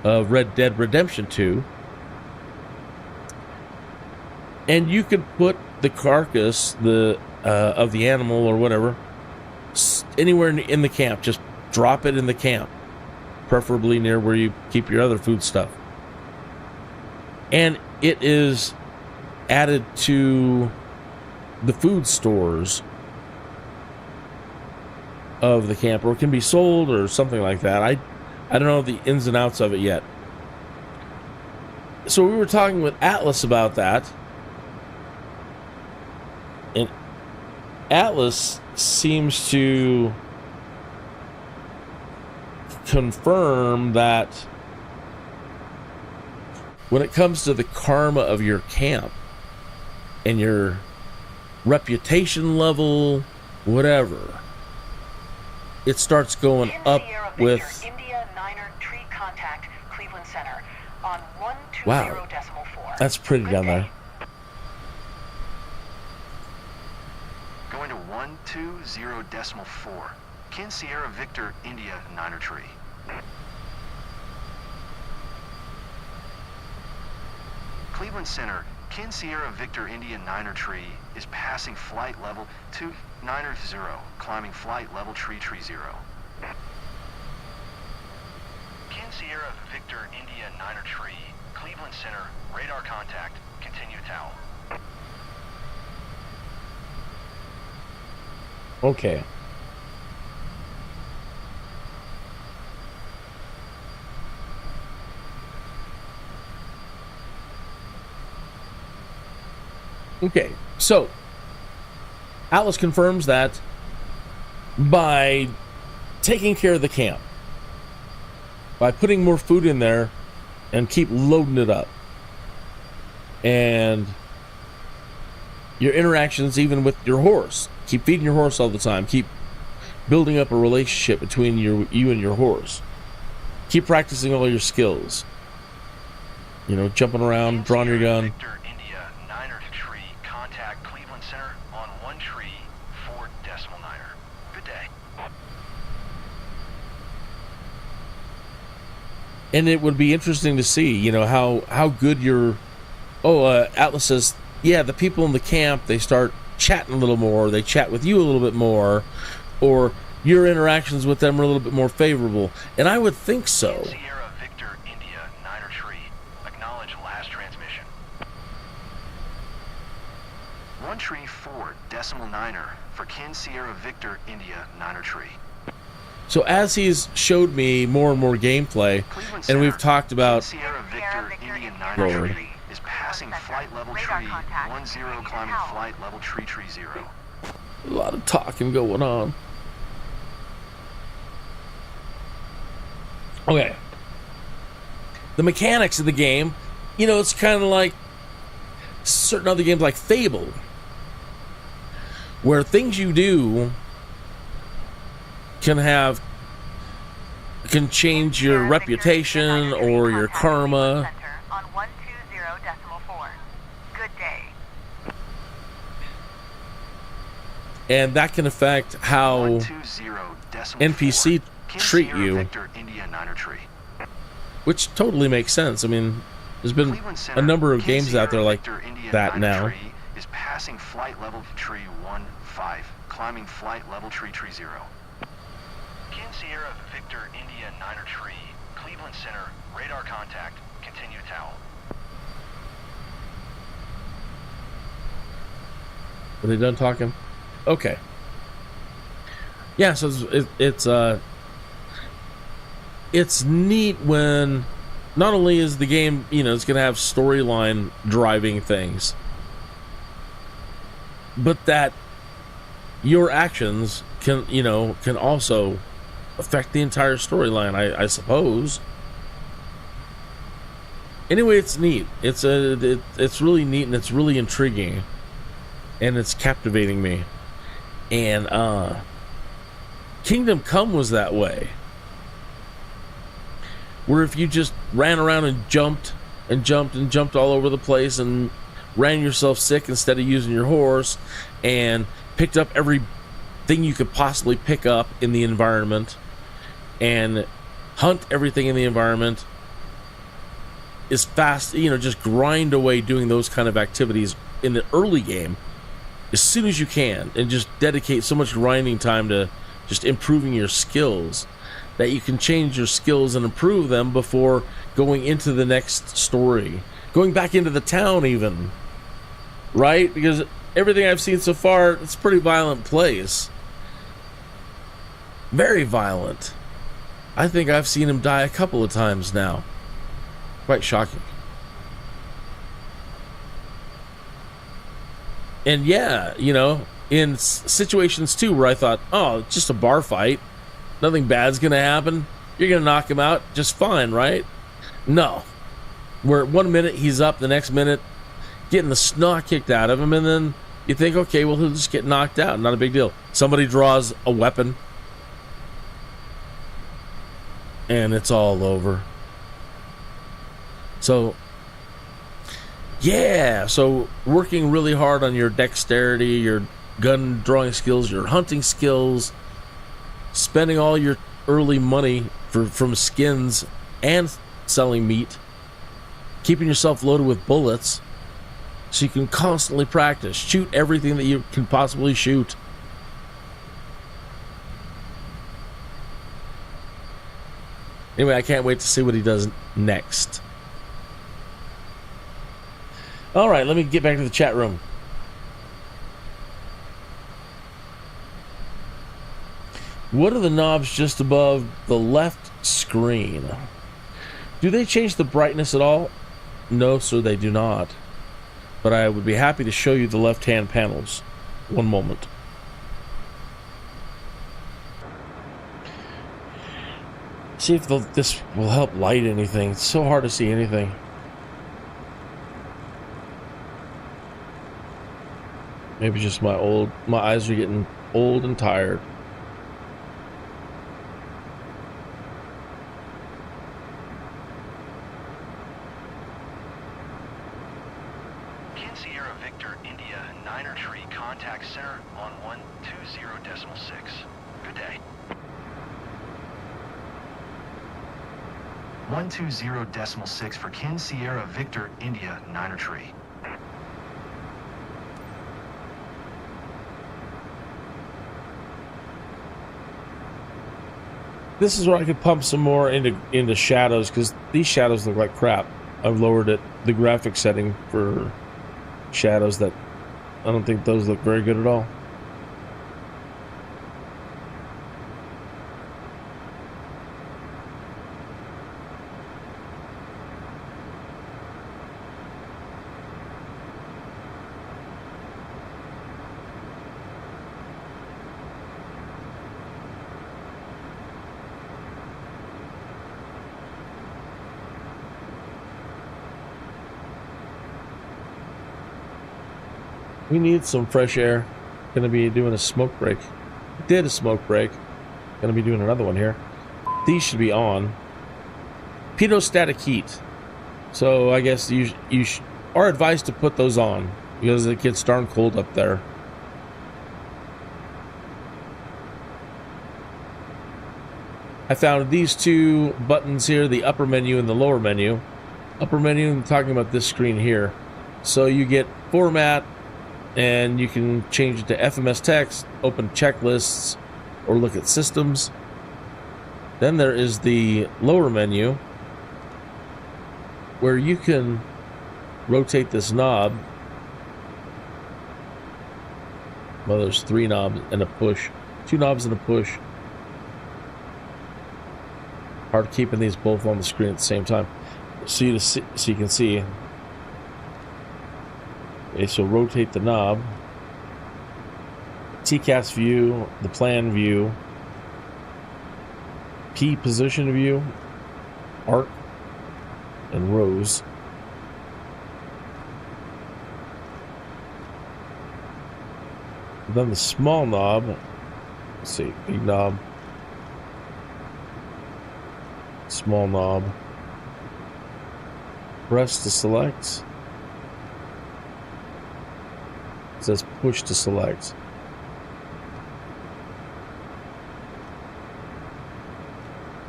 of Red Dead Redemption 2. And you could put the carcass of the animal or whatever anywhere in the camp. Just drop it in the camp, preferably near where you keep your other food stuff. And it is added to the food stores of the camp, or it can be sold or something like that. I don't know the ins and outs of it yet. So we were talking with Atlas about that, and Atlas seems to confirm that when it comes to the karma of your camp and your reputation level, whatever, it starts going up with India 9er tree contact Cleveland Center on 120.4. Wow, that's pretty down there. Going to 120.4. Kinn Sierra Victor India 9er tree. Cleveland Center, Kinn Sierra Victor India 9er tree is passing flight level 290, climbing flight level tree 0. Kinn Sierra Victor India 9er tree, Cleveland Center, radar contact, continue TOW. Okay. Okay, so Atlas confirms that by taking care of the camp by putting more food in there and keep loading it up. And your interactions even with your horse. Keep feeding your horse all the time. Keep building up a relationship between you and your horse. Keep practicing all your skills. You know, jumping around, drawing your gun. Victor India 9er tree. Contact Cleveland Center on 1 tree 4.9er. Good day. And it would be interesting to see, you know, how good your... Atlas says, yeah, the people in the camp, they start chatting a little more. They chat with you a little bit more. Or your interactions with them are a little bit more favorable. And I would think so. Sierra Victor India 9er tree. Acknowledge last transmission. 1 tree 4.9er for Kinn Sierra Victor India 9er tree. So as he's showed me more and more gameplay, and we've talked about... Sierra Victor India 9er tree is passing flight level tree 10 climbing flight level tree 0. A lot of talking going on. Okay. The mechanics of the game, you know, it's kind of like certain other games like Fable, where things you do can change your reputation or your karma. On 120.4. Good day. And that can affect how NPC treat you, which totally makes sense. I mean, there's been a number of games out there like that now. Is passing flight level tree 1.5, climbing flight level tree 0. Kinn Sierra Victor India 9er tree, Cleveland Center, radar contact, continue towel. Are they done talking? Okay. Yeah, so it's neat when not only is the game, you know, it's going to have storyline driving things, but that your actions can also affect the entire storyline, I suppose. Anyway, it's neat. It's really neat, and it's really intriguing, and it's captivating me. And Kingdom Come was that way, where if you just ran around and jumped all over the place and ran yourself sick instead of using your horse and picked up everything you could possibly pick up in the environment and hunt everything in the environment is fast, you know, just grind away doing those kind of activities in the early game as soon as you can, and just dedicate so much grinding time to just improving your skills that you can change your skills and improve them before going into the next story, going back into the town even, right? Because everything I've seen so far, it's a pretty violent place. Very violent. I think I've seen him die a couple of times now. Quite shocking. And yeah, you know, in situations too where I thought, oh, it's just a bar fight, nothing bad's gonna happen, you're gonna knock him out just fine, right? No. Where 1 minute he's up, the next minute getting the snot kicked out of him, and then you think, okay, well, he'll just get knocked out, not a big deal. Somebody draws a weapon and it's all over. So yeah, so working really hard on your dexterity, your gun drawing skills, your hunting skills, spending all your early money from skins and selling meat, keeping yourself loaded with bullets so you can constantly practice, shoot everything that you can possibly shoot. Anyway, I can't wait to see what he does next. All right, let me get back to the chat room. What are the knobs just above the left screen? Do they change the brightness at all? No, sir, they do not. But I would be happy to show you the left-hand panels. One moment. See if this will help light anything. It's so hard to see anything. Maybe just my eyes are getting old and tired. Kinn Sierra Victor India 9er tree contact center on 120.6. Good day. 120.6 for Kinn Sierra Victor India 9er tree. This is where I could pump some more into shadows, because these shadows look like crap. I've lowered the graphic setting for shadows that I don't think those look very good at all. We need some fresh air. Gonna be doing a smoke break. Did a smoke break. Gonna be doing another one here. These should be on. Pedostatic heat. So I guess you are advised to put those on because it gets darn cold up there. I found these two buttons here, the upper menu and the lower menu. Upper menu, I'm talking about this screen here. So you get format, and you can change it to FMS text, open checklists, or look at systems. Then there is the lower menu where you can rotate this knob. Well, there's 3 knobs and a push. 2 knobs and a push. Hard keeping these both on the screen at the same time. So you can see. Okay, so rotate the knob. TCAS view, the plan view, P position view, arc, and rows. Then the small knob, let's see, big knob, small knob, press to select. It says push to select.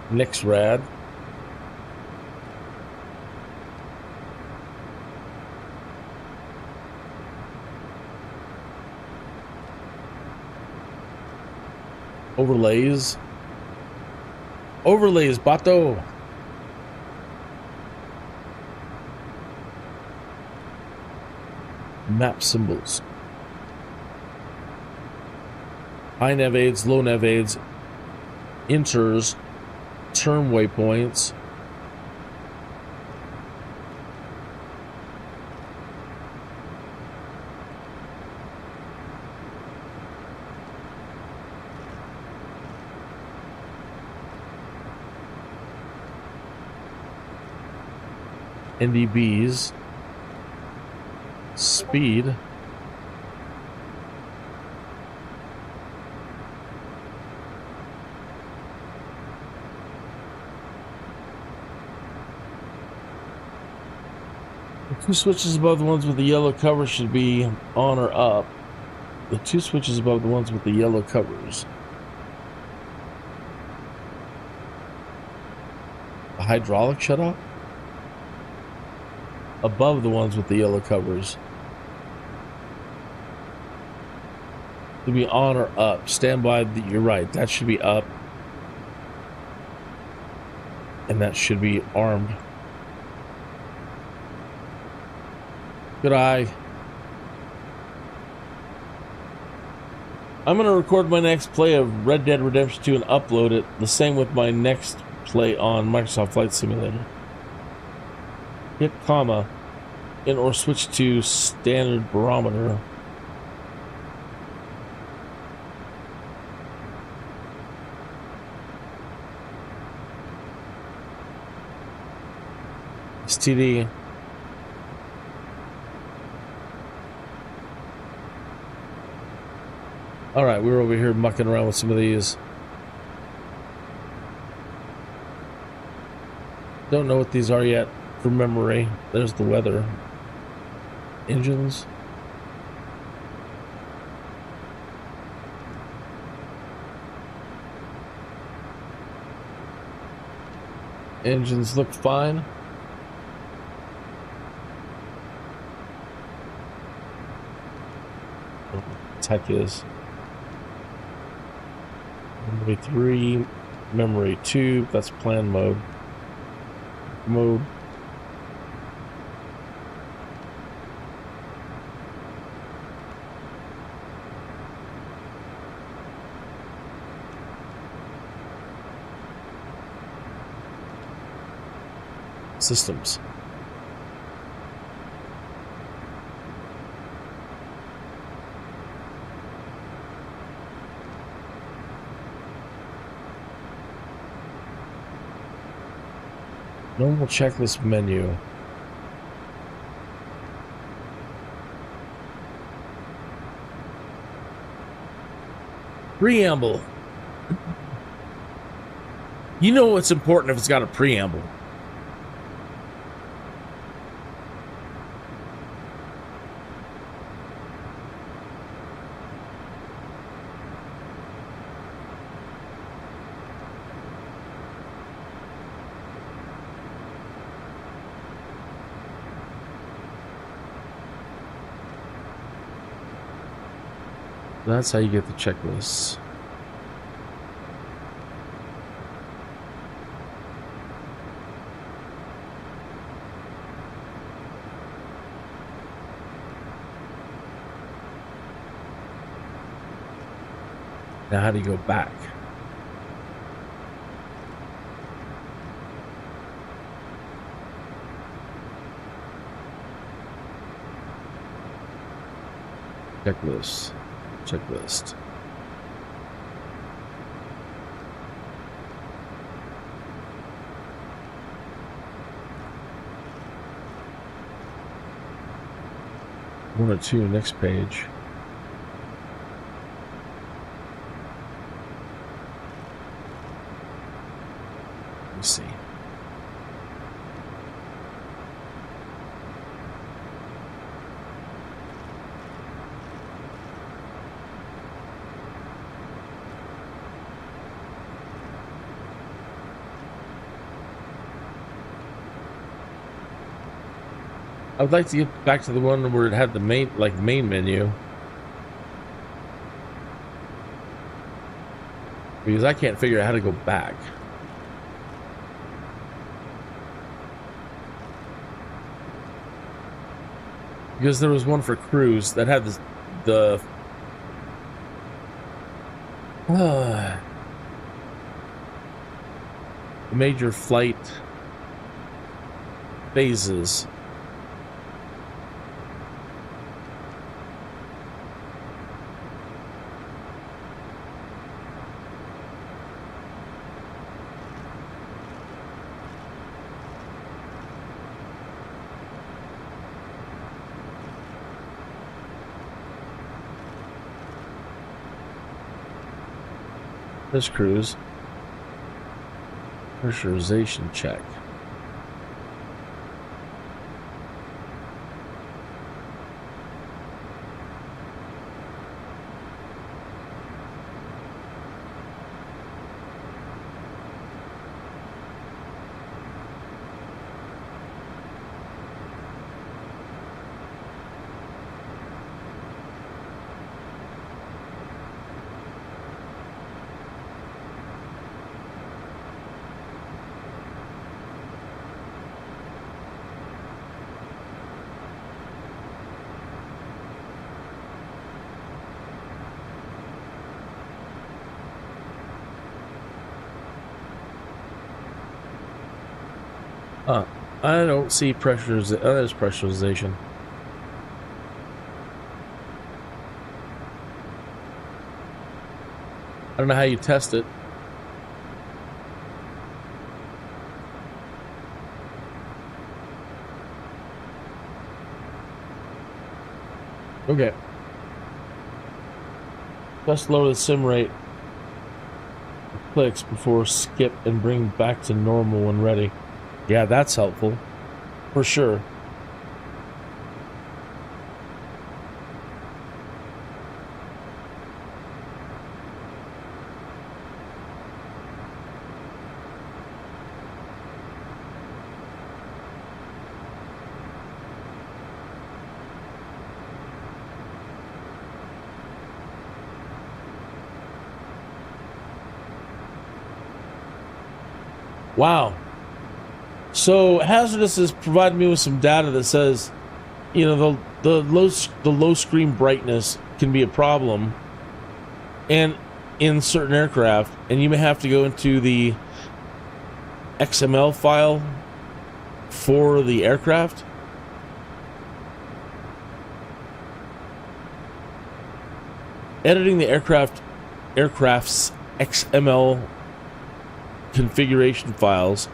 Next rad. Overlays. Overlays, bato. Map symbols. High nav aids, low nav aids, inters, term waypoints, NDBs, speed, the 2 switches above the ones with the yellow cover should be on or up. The 2 switches above the ones with the yellow covers. The hydraulic shut off? Above the ones with the yellow covers. To be on or up. Stand by. You're right. That should be up. And that should be armed. Good eye. I'm going to record my next play of Red Dead Redemption 2 and upload it. The same with my next play on Microsoft Flight Simulator. Hit comma and or switch to standard barometer. STD. Alright, we were over here mucking around with some of these. Don't know what these are yet from memory. There's the weather. Engines. Engines look fine. Tech is memory 3, memory 2, that's plan mode. Systems. Normal checklist menu. Preamble. You know what's important if it's got a preamble. That's how you get the checklists. Now how do you go back? Checklist. Checklist. One or two, next page. Let me see. I would like to get back to the one where it had the main menu. Because I can't figure out how to go back. Because there was one for cruise that had the major flight phases. This cruise. Pressurization check. I don't see pressurization. Oh, there's pressurization. I don't know how you test it. Okay. Just lower the sim rate. Clicks before skip and bring back to normal when ready. Yeah, that's helpful. For sure. Wow. So Hazardous has provided me with some data that says, you know, the low screen brightness can be a problem, and in certain aircraft, and you may have to go into the XML file for the aircraft. Editing the aircraft's XML configuration files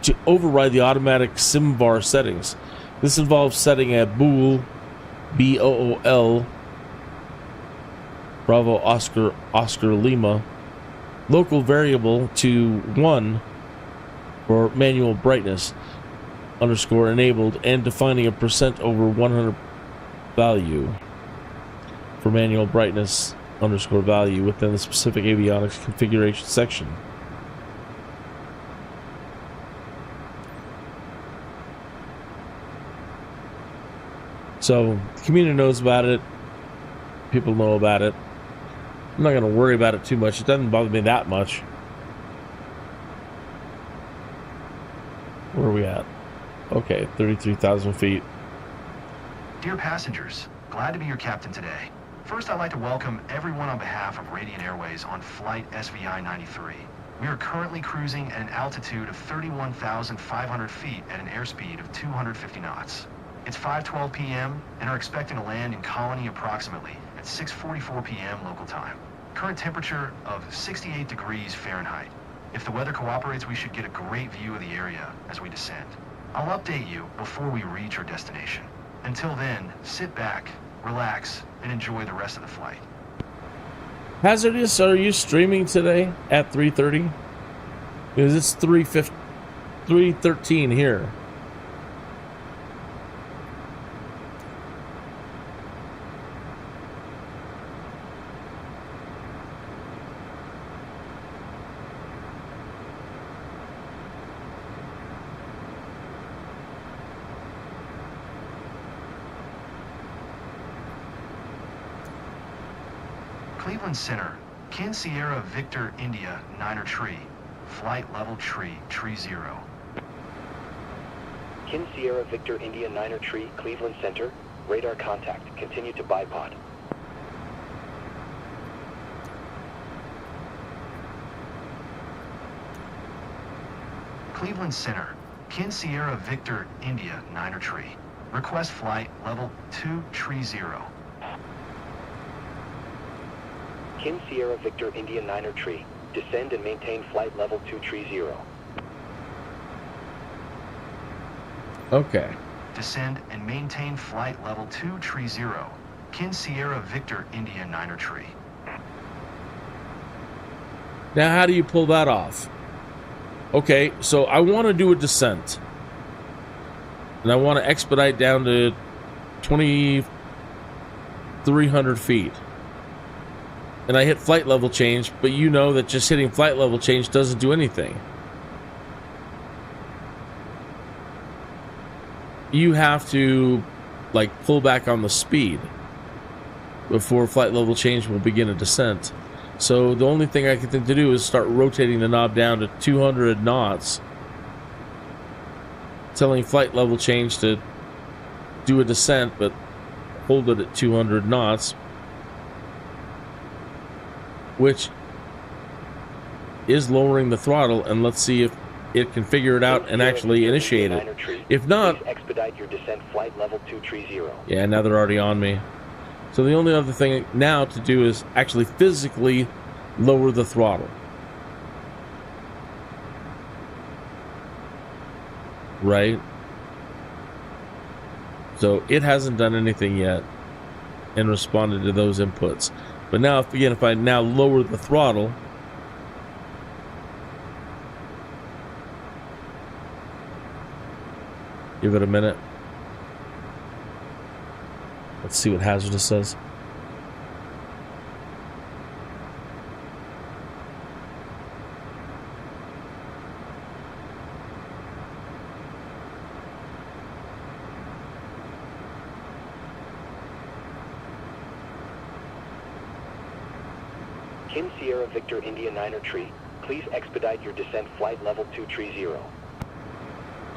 to override the automatic SimVar settings. This involves setting a bool, B-O-O-L, Bravo Oscar Lima, local variable to 1 for manual brightness underscore enabled, and defining a % over 100 value for manual brightness underscore value within the specific avionics configuration section. So, the community knows about it. People know about it. I'm not going to worry about it too much. It doesn't bother me that much. Where are we at? Okay, 33,000 feet. Dear passengers, glad to be your captain today. First, I'd like to welcome everyone on behalf of Radiant Airways on flight SVI 93. We are currently cruising at an altitude of 31,500 feet at an airspeed of 250 knots. It's 5:12 p.m. and are expecting to land in Colony approximately at 6:44 p.m. local time. Current temperature of 68 degrees Fahrenheit. If the weather cooperates, we should get a great view of the area as we descend. I'll update you before we reach our destination. Until then, sit back, relax, and enjoy the rest of the flight. Hazardous, are you streaming today at 3:30? Because it's 3:13 here. Cleveland Center, Kinn Sierra Victor India 9er tree, flight level tree 0. Kinn Sierra Victor India 9er tree, Cleveland Center, radar contact, continue to bipod. Cleveland Center, Kinn Sierra Victor India 9er tree, request flight level 230. Kinn Sierra Victor India 9er tree, descend and maintain flight level 230. Okay. Descend and maintain flight level 230. Kinn Sierra Victor India 9er tree. Now, how do you pull that off? Okay, so I want to do a descent. And I want to expedite down to 2,300 feet. And I hit flight level change, but you know that just hitting flight level change doesn't do anything. You have to, like, pull back on the speed before flight level change will begin a descent. So the only thing I can think to do is start rotating the knob down to 200 knots, telling flight level change to do a descent, but hold it at 200 knots, which is lowering the throttle, and let's see if it can figure it out and actually initiate it. If not, please expedite your descent flight level 230. Yeah, now they're already on me. So the only other thing now to do is actually physically lower the throttle. Right? So it hasn't done anything yet. and responded to those inputs. But now, if I now lower the throttle, give it a minute. Let's see what hazardous says. Kinn Sierra Victor India 9er tree. Please expedite your descent flight level 230.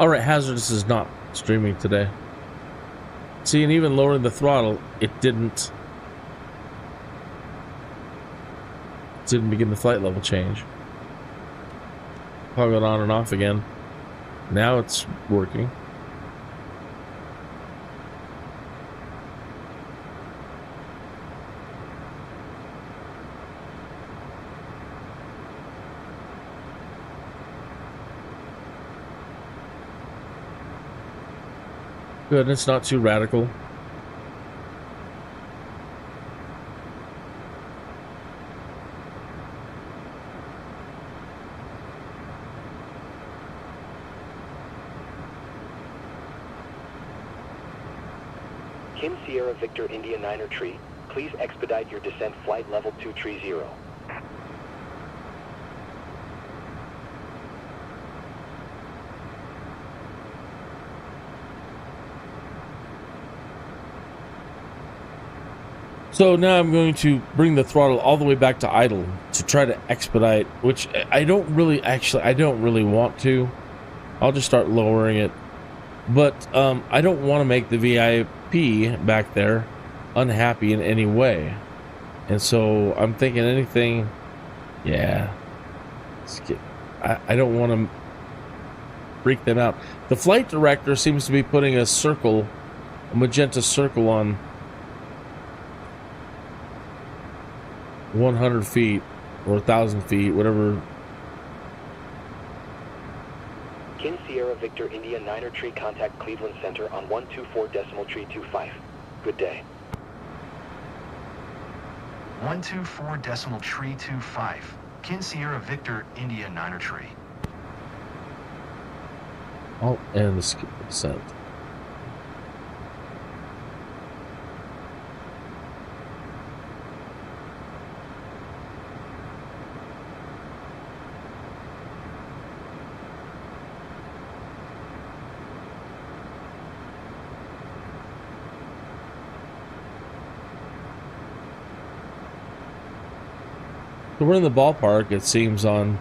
Alright, hazardous is not streaming today. See, and even lowering the throttle, it didn't begin the flight level change. Toggle it on and off again. Now it's working. Good, it's not too radical. Kinn Sierra Victor India 9er tree. Please expedite your descent flight level 230. So now I'm going to bring the throttle all the way back to idle to try to expedite, which I don't really want to. I'll just start lowering it. But I don't want to make the VIP back there unhappy in any way. And so I'm thinking anything, yeah. I don't want to freak them out. The flight director seems to be putting a magenta circle on 100 feet or 1,000 feet, whatever. Kinn Sierra Victor India 9er tree, contact Cleveland Center on 124.325. Good day. 124.325. Kinn Sierra Victor India 9er tree. Alt and skip descent. So we're in the ballpark, it seems, on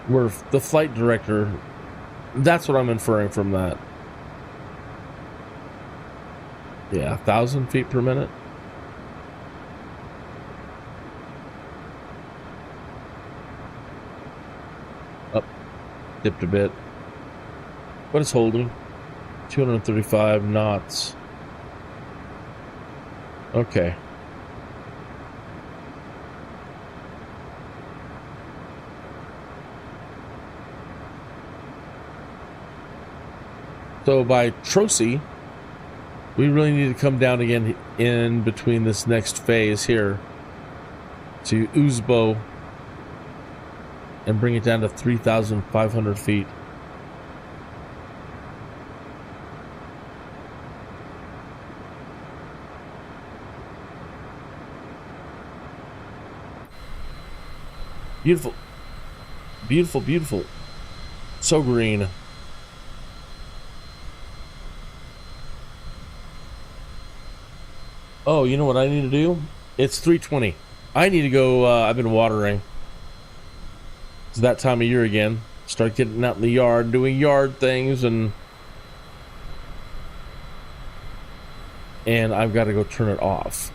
where the flight director, that's what I'm inferring from that. Yeah, 1,000 feet per minute. Up, dipped a bit. What is holding? 235 knots. Okay. So by Trocy, we really need to come down again in between this next phase here to Uzbo and bring it down to 3,500 feet. Beautiful. Beautiful, beautiful. So green. Oh, you know what I need to do? It's 3:20. I need to go, I've been watering. It's that time of year again. Start getting out in the yard, doing yard things, and I've got to go turn it off.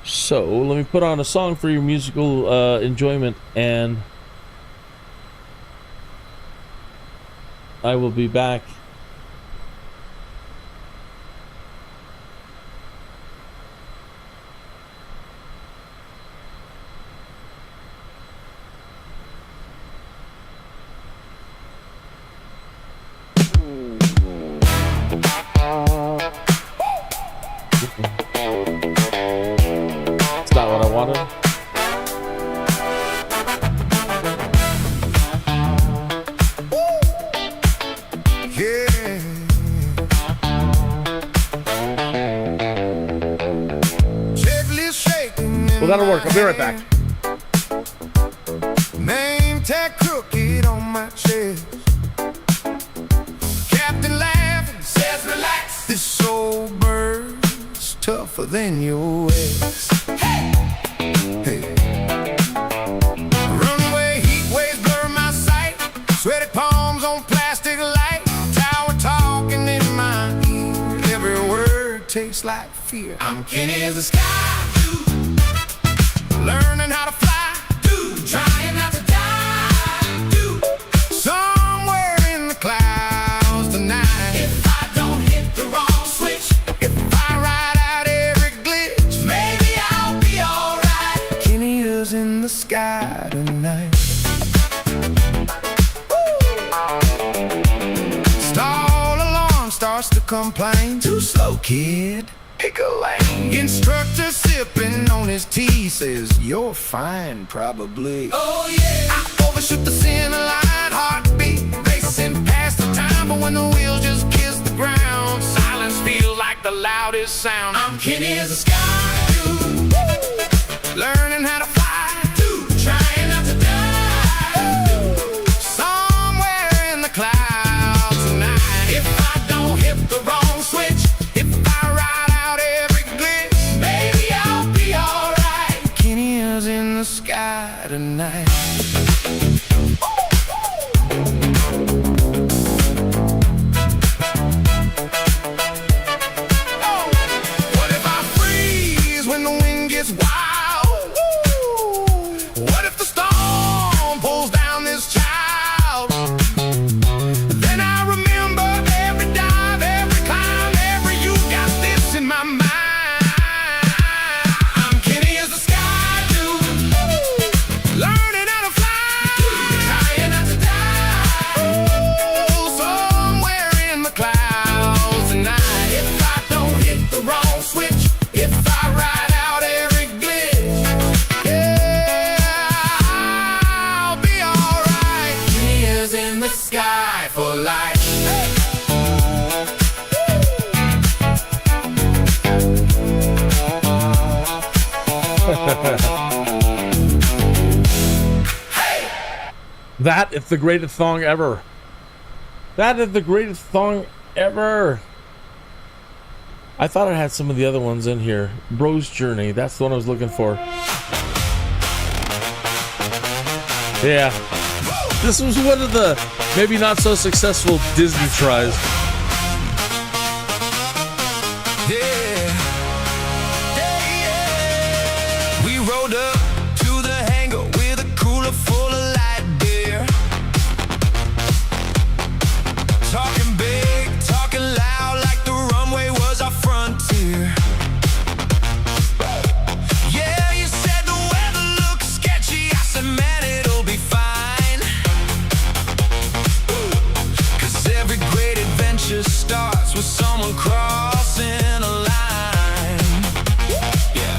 So, let me put on a song for your musical enjoyment, and I will be back. Well, that'll work. I'll be right back. Name tag crooked on my chest. Captain laughing says relax. This old bird's tougher than your ex. Hey! Runway heat waves blur my sight. Sweaty palms on plastic light. Tower talking in my ear. Every word tastes like fear. I'm Kinneas the Skydude, learning how to fly, dude, trying not to die, dude. Somewhere in the clouds tonight. If I don't hit the wrong switch, if I ride out every glitch, maybe I'll be alright. Kinneas in the sky tonight. Stall alarm starts to complain. Too slow, kid. Pick a lane. Instructor sipping on his tea says you're fine, probably. Oh yeah. I overshoot the center line, heartbeat racing past the time, but when the wheels just kiss the ground, silence feels like the loudest sound. I'm Kinneas the Skydude, learning how to fly, dude, trying not to die, dude. Somewhere in the clouds tonight. If I don't hit the wrong switch, if I ride out every glitch, maybe I'll be alright. Kinneas in the sky tonight. Oh, what if I freeze when the wind gets wild? What if the storm pulls down this child? Then I remember every dive, every climb, every you got this in my mind. I'm Kinneas the Skydude, learning how to fly, trying not to die. Somewhere in the clouds tonight. If I don't hit the wrong switch, if I ride out every glitch, yeah, I'll be alright. Kinneas in the sky for life. That is the greatest song ever. That is the greatest song ever. I thought I had some of the other ones in here. Bro's Journey. That's the one I was looking for. Yeah. This was one of the maybe not so successful Disney tries. Yeah. We rode up to the hangar with a cooler full of light beer. Talking big, talking loud, like the runway was our frontier. Yeah, you said the weather looks sketchy. I said, man, it'll be fine. 'Cause every great adventure starts with someone crossing a line. Yeah.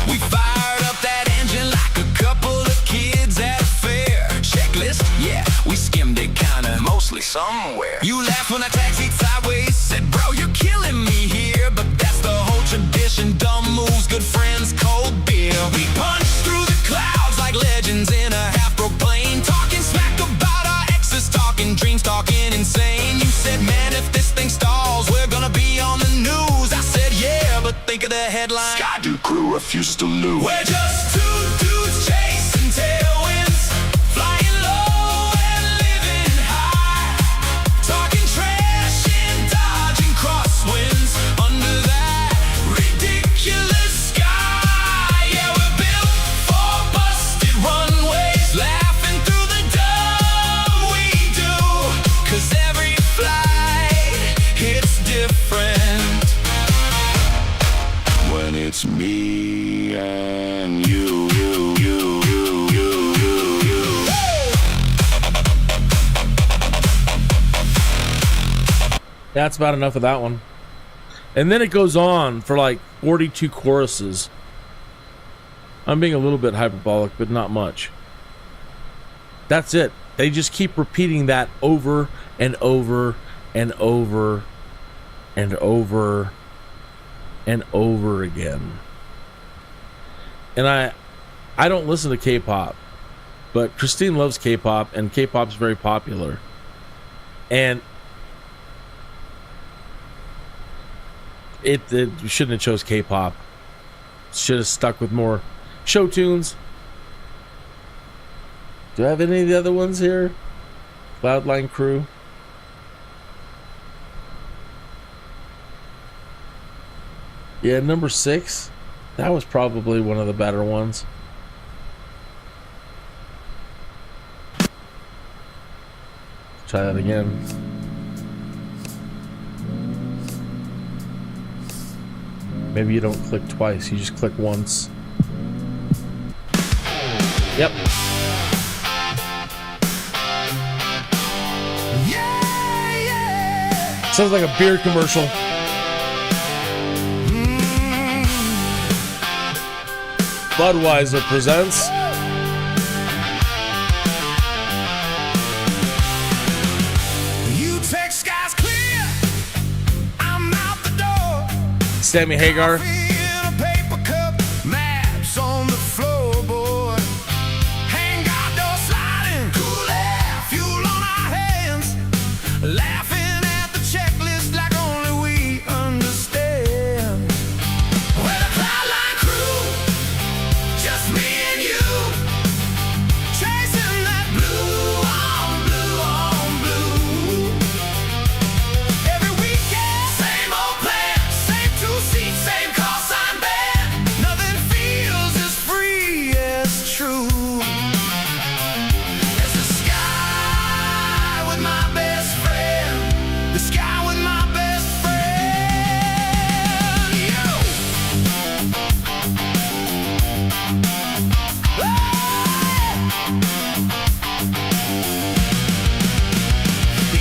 We fired up that engine like a couple of kids at a fair. Checklist, yeah, we skimmed it kinda mostly somewhere. You laughed when I taxied sideways, said, bro, you're killing me here. But that's the whole tradition, dumb moves, good friends, cold beer. We punched through the clouds like legends in a half-broke plane, talking smack about our exes, talking dreams, talking insane. You said, man, if this thing stalls, we're gonna be on the news. I said, yeah, but think of the headline, Skydude crew refuses to lose. We're just two dudes chasing tailwinds, flying low and living high, talking trash and dodging crosswinds under that ridiculous sky. Yeah, we're built for busted runways, laughing through the dumb we do. 'Cause every flight hits different when it's me and you. That's about enough of that one. And then it goes on for like 42 choruses. I'm being a little bit hyperbolic, but not much. That's it. They just keep repeating that over and over and over and over and over again. And I don't listen to K-pop, but Christine loves K-pop, and K-pop's very popular. And it shouldn't have chose K-pop. Should have stuck with more show tunes. Do I have any of the other ones here? Cloudline Crew. Yeah, number 6. That was probably one of the better ones. Try that again. Maybe you don't click twice, you just click once. Yep. Sounds like a beer commercial. Budweiser presents You take skies clear, I'm out the door. Sammy Hagar. Coffee in a paper cup, maps on the floorboard. Hang guard door sliding, cool air, fuel on our hands. Laughing at the checklist like only we understand. We're the Cloudline crew, just me and you. Chasing that blue on blue on blue. Every weekend, same old plan, same 2 seats, same call sign band. Nothing feels as free as true. It's the sky with my best friend. The sky with my best friend. You.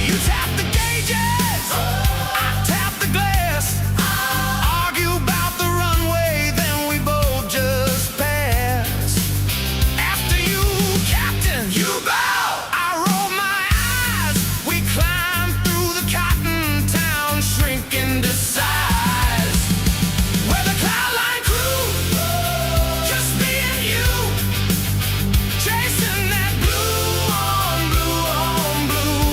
You tap the gauges, I tap the glass. Argue about the runway, then we both just pass. After you, Captain, you bow. I roll my eyes. We climb through the cotton town, shrinking to size. We're the Cloudline crew, just me and you. Chasing that blue on blue.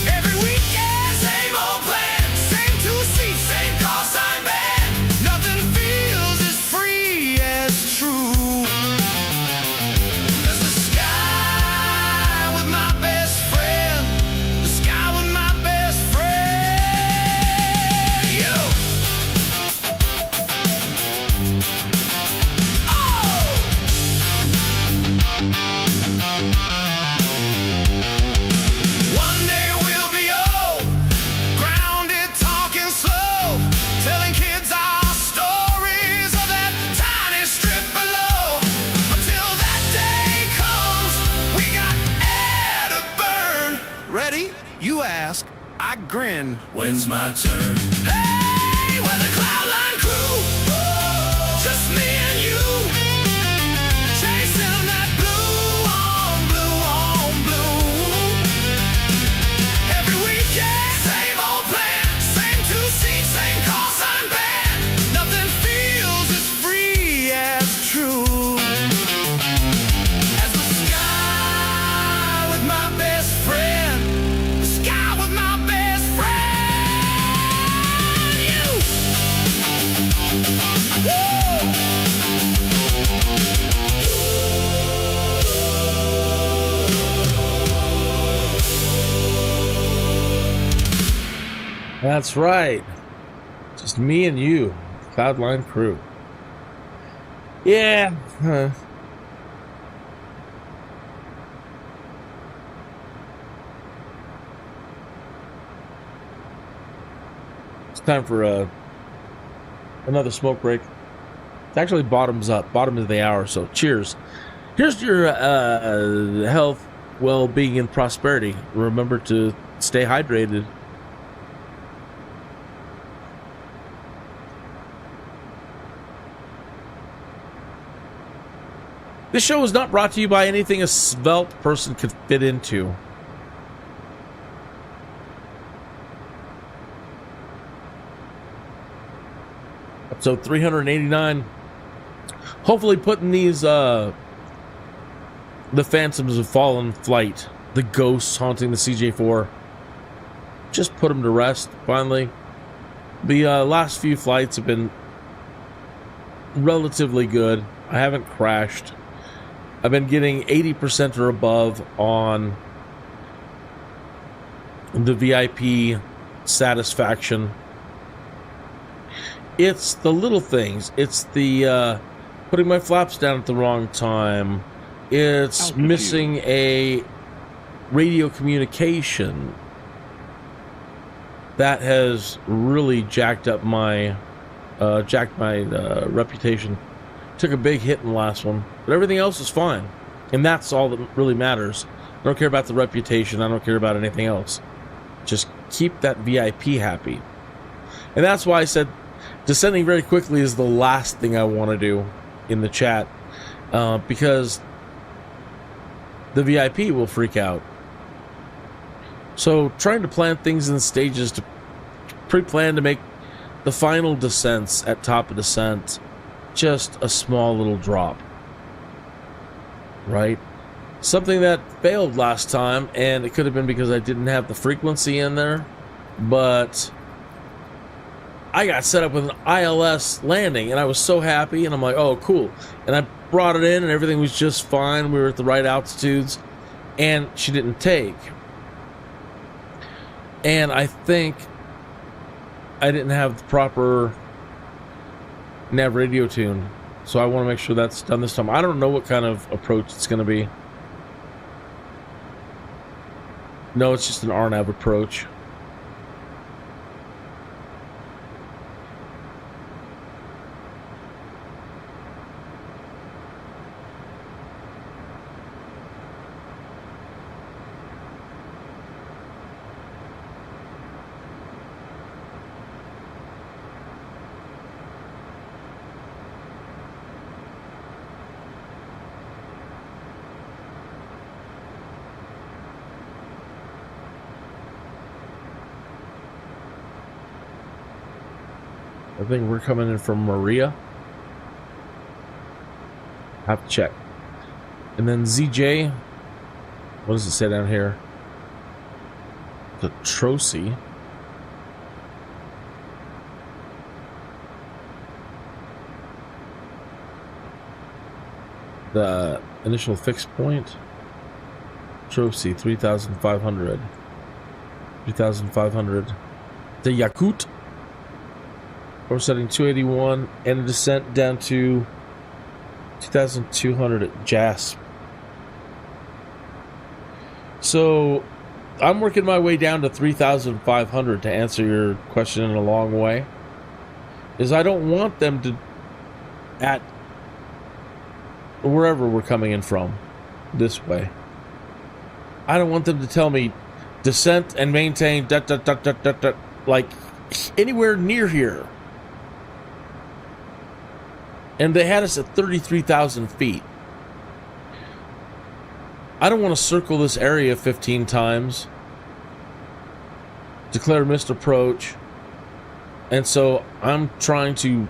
Every weekend, same old plan, same 2 seats, same call sign band. Nothing feels as free as true. There's the sky with my best friend, the sky with my best friend. You. Oh. One day we'll be old, grounded, talking slow, telling kids our stories of that tiny strip below. Until that day comes, we got air to burn. Ready? You ask, I grin. When's my turn? Hey, we're the Cloudline crew, just me and you. Chasing that blue on blue. Every weekend, same old plan, same 2 seats, same call sign band. Nothing feels as free as true as the sky with my best friend, the sky with my best friend. You. That's right. Just me and you. Cloudline crew. Yeah. It's time for another smoke break. It's actually bottom of the hour, so cheers. Here's your health, well-being, and prosperity. Remember to stay hydrated. This show is not brought to you by anything a svelte person could fit into. Episode 389, hopefully putting these the Phantoms of Fallen Flight, the ghosts haunting the CJ-4, just put them to rest finally. The last few flights have been relatively good. I haven't crashed. I've been getting 80% or above on the VIP satisfaction. It's the little things. It's the putting my flaps down at the wrong time. It's missing a radio communication. That has really jacked my reputation. Took a big hit in the last one, but everything else is fine, and that's all that really matters. I don't care about the reputation. I don't care about anything else. Just keep that VIP happy, and that's why I said descending very quickly is the last thing I want to do in the chat, because the VIP will freak out. So trying to plan things in stages, to pre-plan to make the final descents at top of descent just a small little drop, right? Something that failed last time, and it could have been because I didn't have the frequency in there, but I got set up with an ILS landing, and I was so happy, and I'm like, oh, cool. And I brought it in, and everything was just fine. We were at the right altitudes, and she didn't take. And I think I didn't have the proper nav radio tune, so I want to make sure that's done this time. I don't know what kind of approach it's going to be. No, it's just an RNAV approach. I think we're coming in from Maria. Have to check. And then ZJ. What does it say down here? The Trocy. The initial fixed point. Trocy 3,500. 3,500. The Yakut. We're setting 281 and a descent down to 2,200 at JASP. So I'm working my way down to 3,500 to answer your question in a long way. Is I don't want them to, at wherever we're coming in from, this way, I don't want them to tell me descent and maintain like anywhere near here. And they had us at 33,000 feet. I don't want to circle this area 15 times, declare missed approach, and so I'm trying to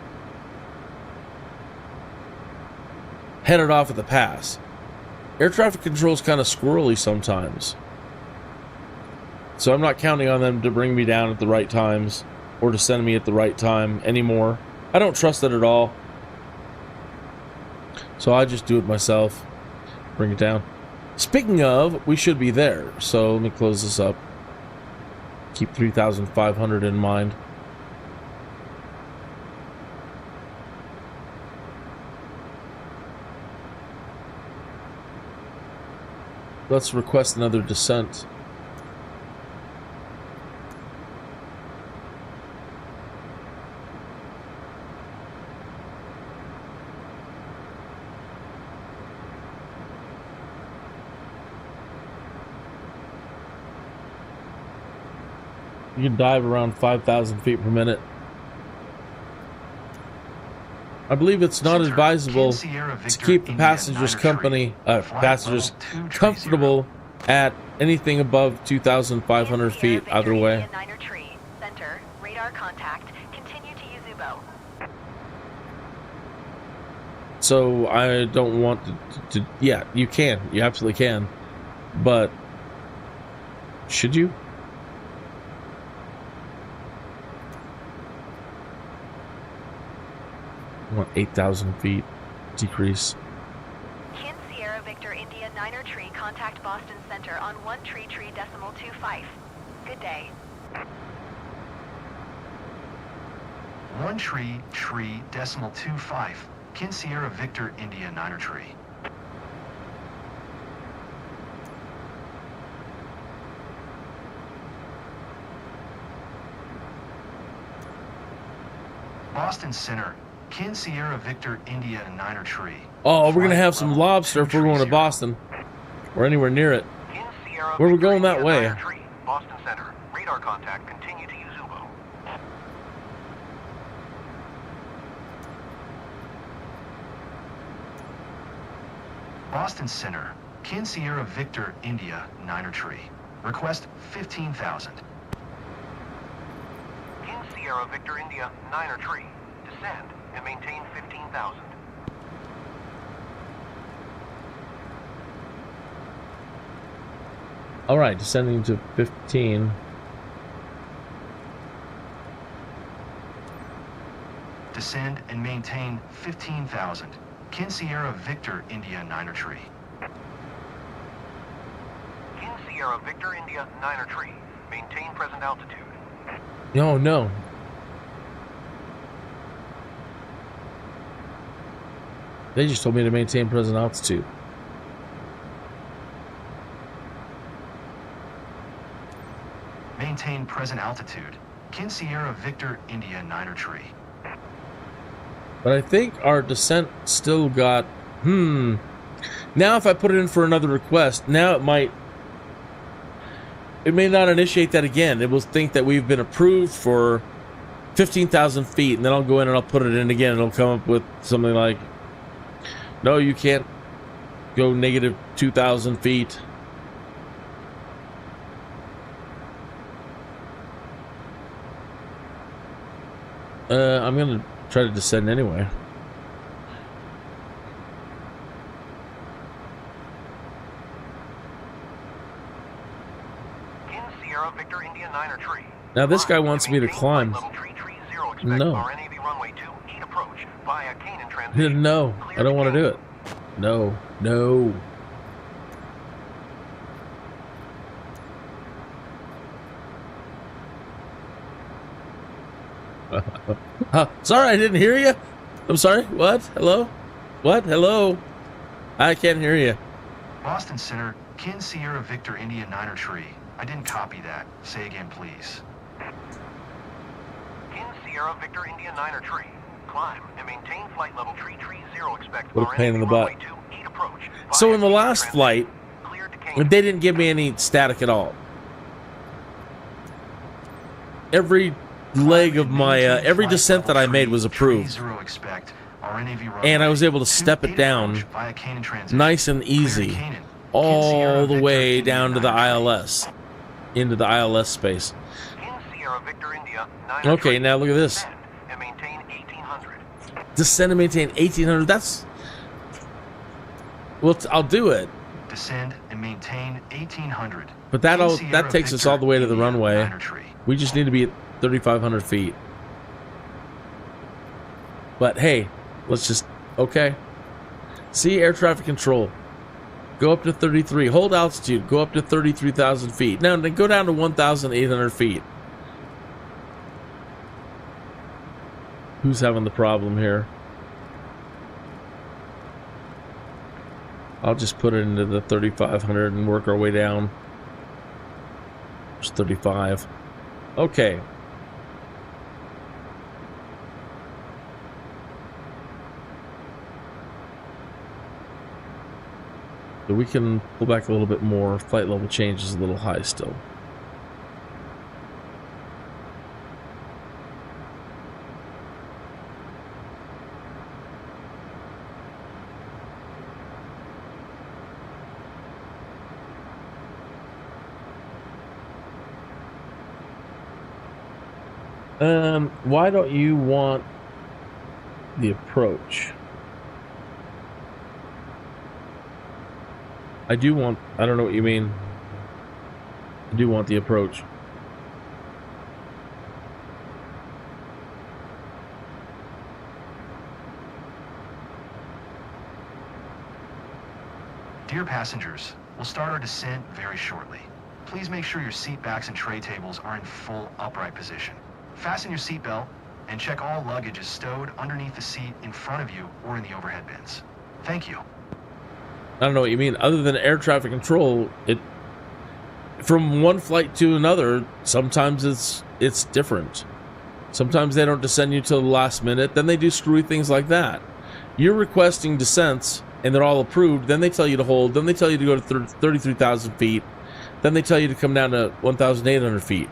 head it off at the pass. Air traffic control is kind of squirrely sometimes, so I'm not counting on them to bring me down at the right times or to send me at the right time anymore. I don't trust that at all. So I just do it myself. Bring it down. Speaking of, we should be there. So let me close this up. Keep 3,500 in mind. Let's request another descent. You can dive around 5,000 feet per minute. I believe it's not advisable to keep the passengers comfortable at anything above 2,500 feet either way. Center, radar contact. Continue to use Ubo. So I don't want to yeah, you can. You absolutely can. But should you? I want 8,000 feet decrease. Kinn Sierra Victor India 9er Tree, contact Boston Center on 133.25. Good day. 133.25. Kinn Sierra Victor India 9er Tree. Boston Center, Kinn Sierra Victor India 9er Tree. Oh, we're gonna have some lobster if we're going to Boston or anywhere near it. Where are we going that way? Boston Center. Radar contact. Continue to use Ubo. Boston Center, Kinn Sierra Victor India 9er Tree. Request 15,000. Kinn Sierra Victor India 9er Tree. Descend and maintain 15,000. All right, descending to 15. Descend and maintain 15,000. Kinn Sierra Victor India 9er Tree. Kinn Sierra Victor India 9er Tree. Maintain present altitude. No, no. They just told me to maintain present altitude. Maintain present altitude. Kinn Sierra Victor India 9er Tree. But I think our descent still got... Now if I put it in for another request, now it might... It may not initiate that again. It will think that we've been approved for 15,000 feet, and then I'll go in and I'll put it in again, and it'll come up with something like, no, you can't go negative 2,000 feet. I'm gonna try to descend anyway. Kinn Sierra Victor India 9er Tree. Now this guy wants me to climb. No. No, I don't want to do it. No, no. Sorry, I didn't hear you. I'm sorry. What? Hello? What? Hello? I can't hear you. Boston Center, Kinn Sierra Victor India 9er Tree. I didn't copy that. Say again, please. Kinn Sierra Victor India 9er Tree. Climb and maintain flight level 330. Expect what a pain in the butt. So in the last flight, they didn't give me any static at all. Every leg of my every descent that I made was approved, and I was able to step it down nice and easy all the way down to the ILS, into the ILS space. Okay, now look at this. Descend and maintain 1800. That's, well, I'll do it. Descend and maintain 1800. But that takes us all the way to the runway. We just need to be at 3,500 feet. But hey, let's just, okay. See, air traffic control. Go up to 33. Hold altitude. Go up to 33,000 feet. Now, then go down to 1,800 feet. Who's having the problem here? I'll just put it into the 3,500 and work our way down. It's 35. Okay. So we can pull back a little bit more. Flight level change is a little high still. Why don't you want the approach? I do want, I don't know what you mean. I do want the approach. Dear passengers, we'll start our descent very shortly. Please make sure your seat backs and tray tables are in full upright position. Fasten your seatbelt and check all luggage is stowed underneath the seat in front of you or in the overhead bins. Thank you. I don't know what you mean. Other than air traffic control, it from one flight to another, sometimes it's different. Sometimes they don't descend you till the last minute. Then they do screwy things like that. You're requesting descents, and they're all approved. Then they tell you to hold. Then they tell you to go to 33,000 feet. Then they tell you to come down to 1,800 feet.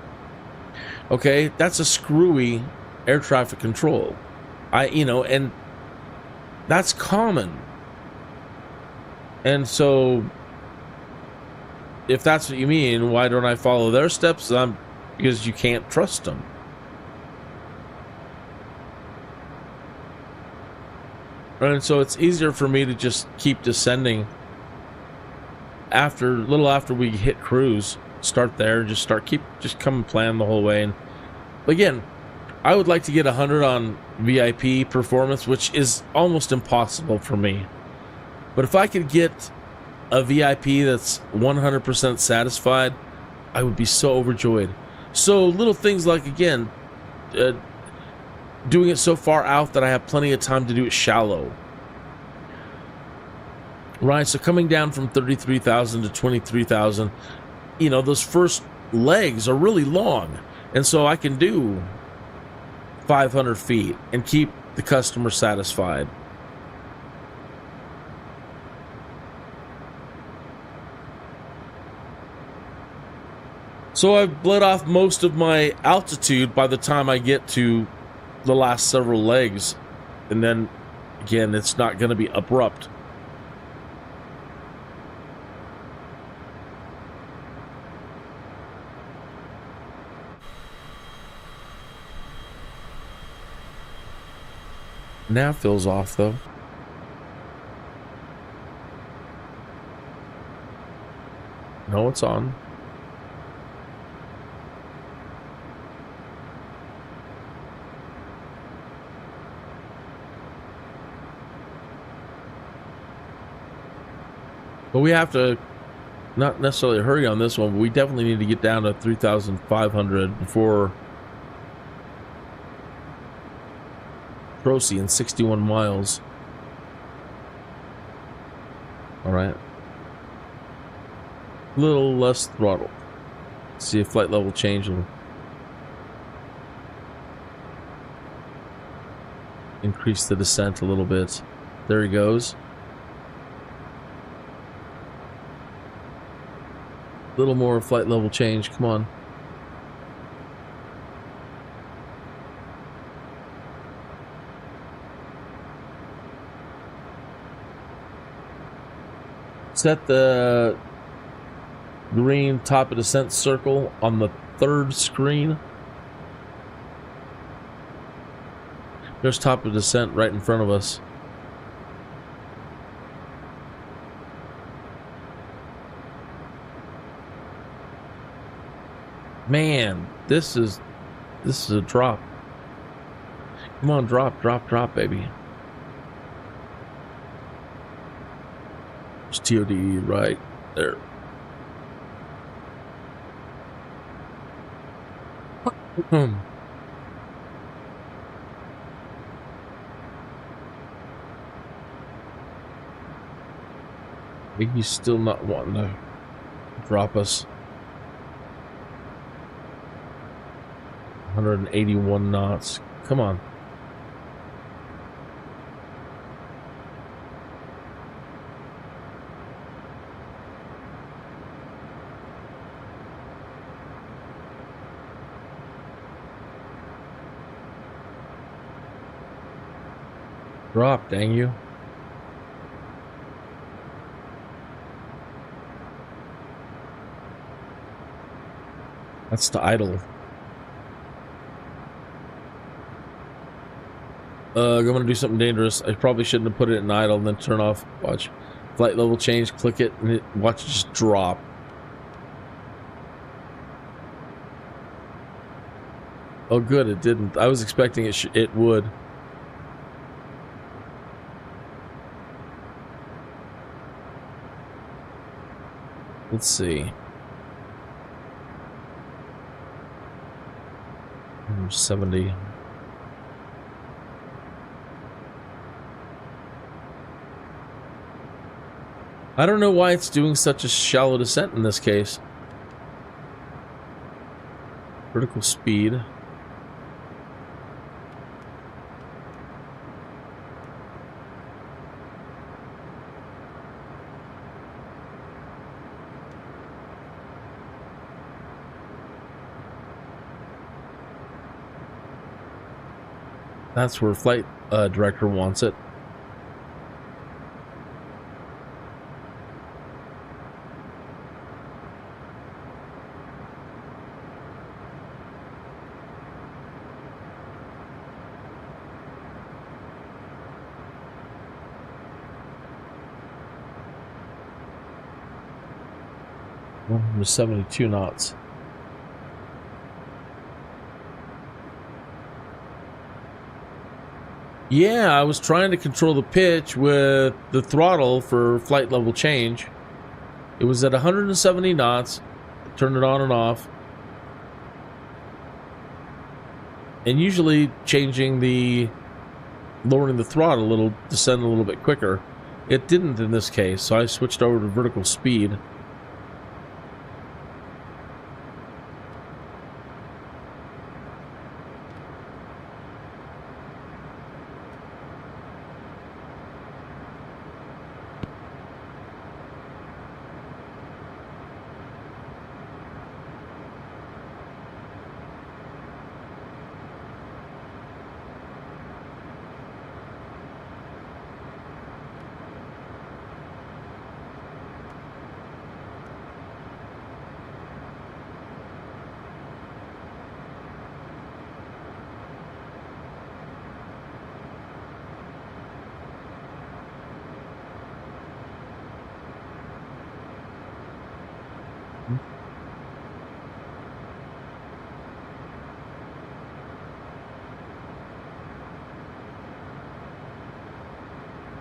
Okay, that's a screwy air traffic control. And that's common. And so, if that's what you mean, why don't I follow their steps? Because you can't trust them. And so it's easier for me to just keep descending a little after we hit cruise. Start there, just come and plan the whole way. And again, I would like to get 100 on VIP performance, which is almost impossible for me. But if I could get a VIP that's 100% satisfied, I would be so overjoyed. So little things like, again, doing it so far out that I have plenty of time to do it shallow. Right, so coming down from 33,000 to 23,000, those first legs are really long. And so I can do 500 feet and keep the customer satisfied. So I've bled off most of my altitude by the time I get to the last several legs. And then, again, it's not going to be abrupt. Nav feels off, though. No, it's on. But we have to not necessarily hurry on this one, but we definitely need to get down to 3,500 before Procy in 61 miles. All right. A little less throttle. See if flight level change will increase the descent a little bit. There he goes. A little more flight level change. Come on. Set the green top of descent circle on the third screen. There's top of descent right in front of us. Man, this is a drop. Come on, drop, baby. It's TOD right there. He's still not wanting to drop us. 181 knots. Come on. Drop, dang you. That's to idle. I'm gonna do something dangerous. I probably shouldn't have put it in idle and then turn off. Watch. Flight level change, click it, and watch it just drop. Oh good, it didn't. I was expecting it would. Let's see. 70. I don't know why it's doing such a shallow descent in this case. Vertical speed. That's where flight director wants it. We're 72 knots. Yeah, I was trying to control the pitch with the throttle for flight level change. It was at 170 knots. Turned it on and off. And usually changing lowering the throttle, it'll descend a little bit quicker. It didn't in this case, so I switched over to vertical speed.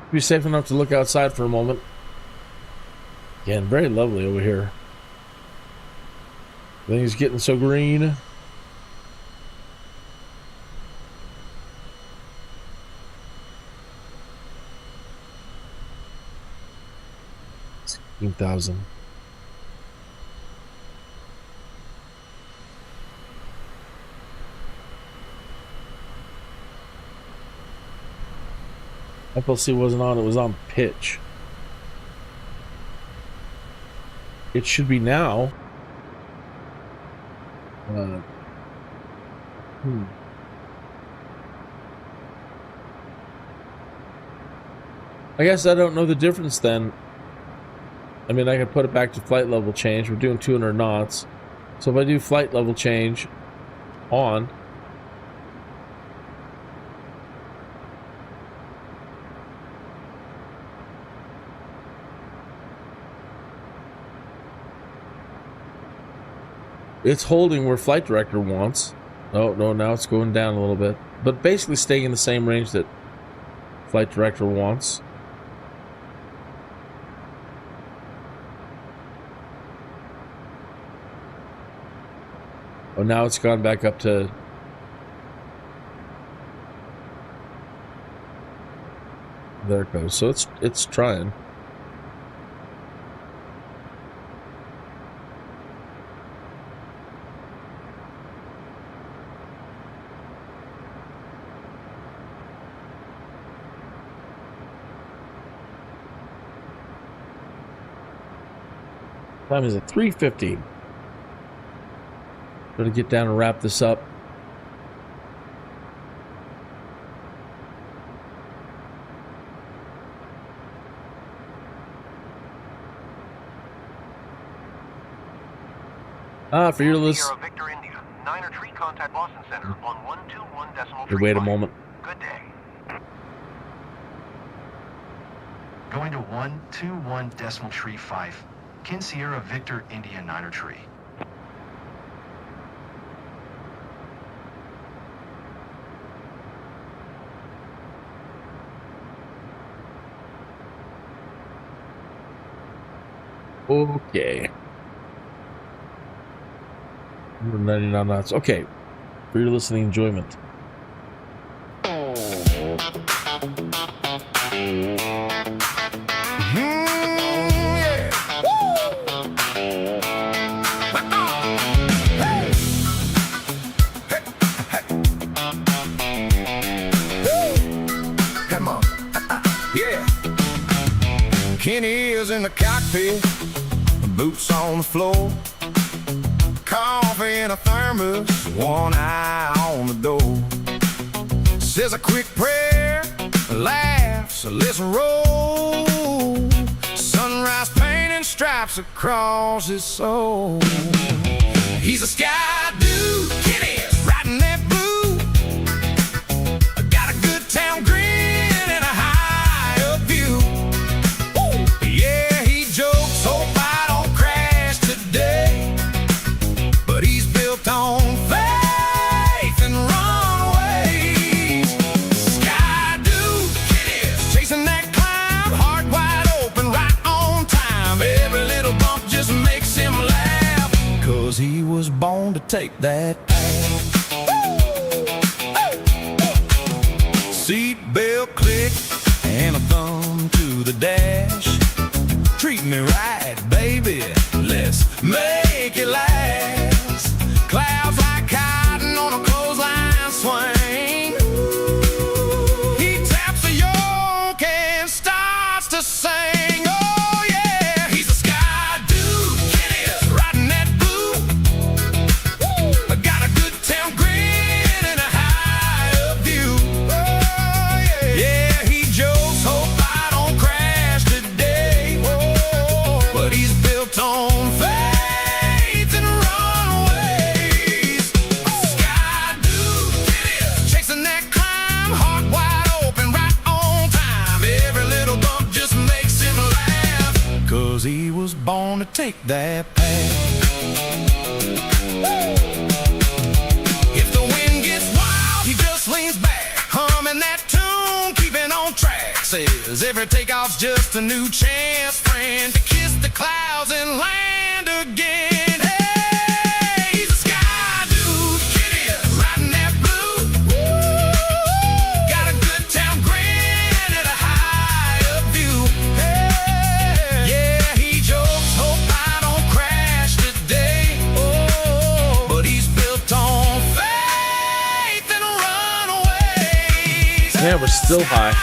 Be safe enough to look outside for a moment. Again, very lovely over here. Everything's getting so green. $16,000. FLC wasn't on, it was on pitch. It should be now. I guess I don't know the difference then. I mean, I could put it back to flight level change. We're doing 200 knots. So if I do flight level change on, it's holding where flight director wants. Oh, no, now it's going down a little bit. But basically staying in the same range that flight director wants. Oh, now it's gone back up to... There it goes. So it's trying. Time is at 3:50. Gonna get down and wrap this up. For your list. Victor India, 9er Tree, contact Boston Center on 121.3. Wait a moment. Good day. Going to 121 decimal tree 5. Kinn Sierra Victor India Niner Tree. Okay. 199 knots. Okay. For your listening enjoyment. Come on. Yeah. Kinn is in the cockpit, boots on the floor, coffee in a thermos, one eye on the door. Says a quick prayer, laughs, let's roll. Sunrise paint and stripes across his soul. He's a sky dude, Kinn is riding that blue. Got a good town grin and a high up view. Ooh. Yeah, he jokes, hope I don't crash today, but he's built on faith and runways. Sky dude, Kinn is chasing that climb, heart wide open, right on time. Every little bump just makes him laugh, 'cause he was born to take that path. Seat belt click and a thumb to the dash. Treat me right, baby, let's make it last. Clouds like cotton on a clothesline swing. He taps a yoke and starts to sing. Oh yeah, he's a sky dude, Kinn is riding that blue. Got a good town grin and a high up view. Oh yeah, yeah, he jokes, hope I don't crash today. Oh, but he's built on faith and runways. Sky dude, Kinn is chasing that climb, heart wide open, right on time. Every little bump just makes him laugh, 'cause he was born to take that path. If the wind gets wild, he just leans back, humming that tune, keeping on track. Says every takeoff's just a new chance, friend, to kiss the clouds and land again. Hey, he's a sky dude, Kinn is riding that blue. Got a good town grin and a high up view. Hey, yeah, he jokes, hope I don't crash today. Oh, but he's built on faith and runways. Yeah, we're still high.